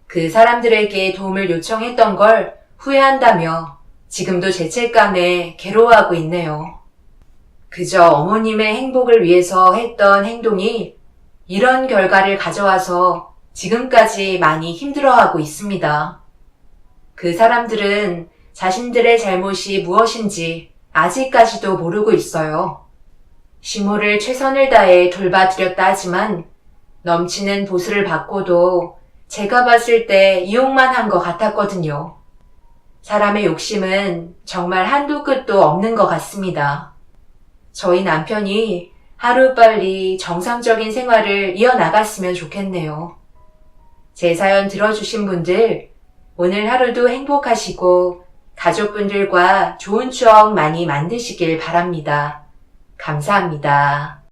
그 사람들에게 도움을 요청했던 걸 후회한다며 지금도 죄책감에 괴로워하고 있네요. 그저 어머님의 행복을 위해서 했던 행동이 이런 결과를 가져와서 지금까지 많이 힘들어하고 있습니다. 그 사람들은 자신들의 잘못이 무엇인지 아직까지도 모르고 있어요. 시모를 최선을 다해 돌봐드렸다 하지만 넘치는 보수를 받고도 제가 봤을 때 이용만 한 것 같았거든요. 사람의 욕심은 정말 한도 끝도 없는 것 같습니다. 저희 남편이 하루빨리 정상적인 생활을 이어나갔으면 좋겠네요. 제 사연 들어주신 분들, 오늘 하루도 행복하시고 가족분들과 좋은 추억 많이 만드시길 바랍니다. 감사합니다.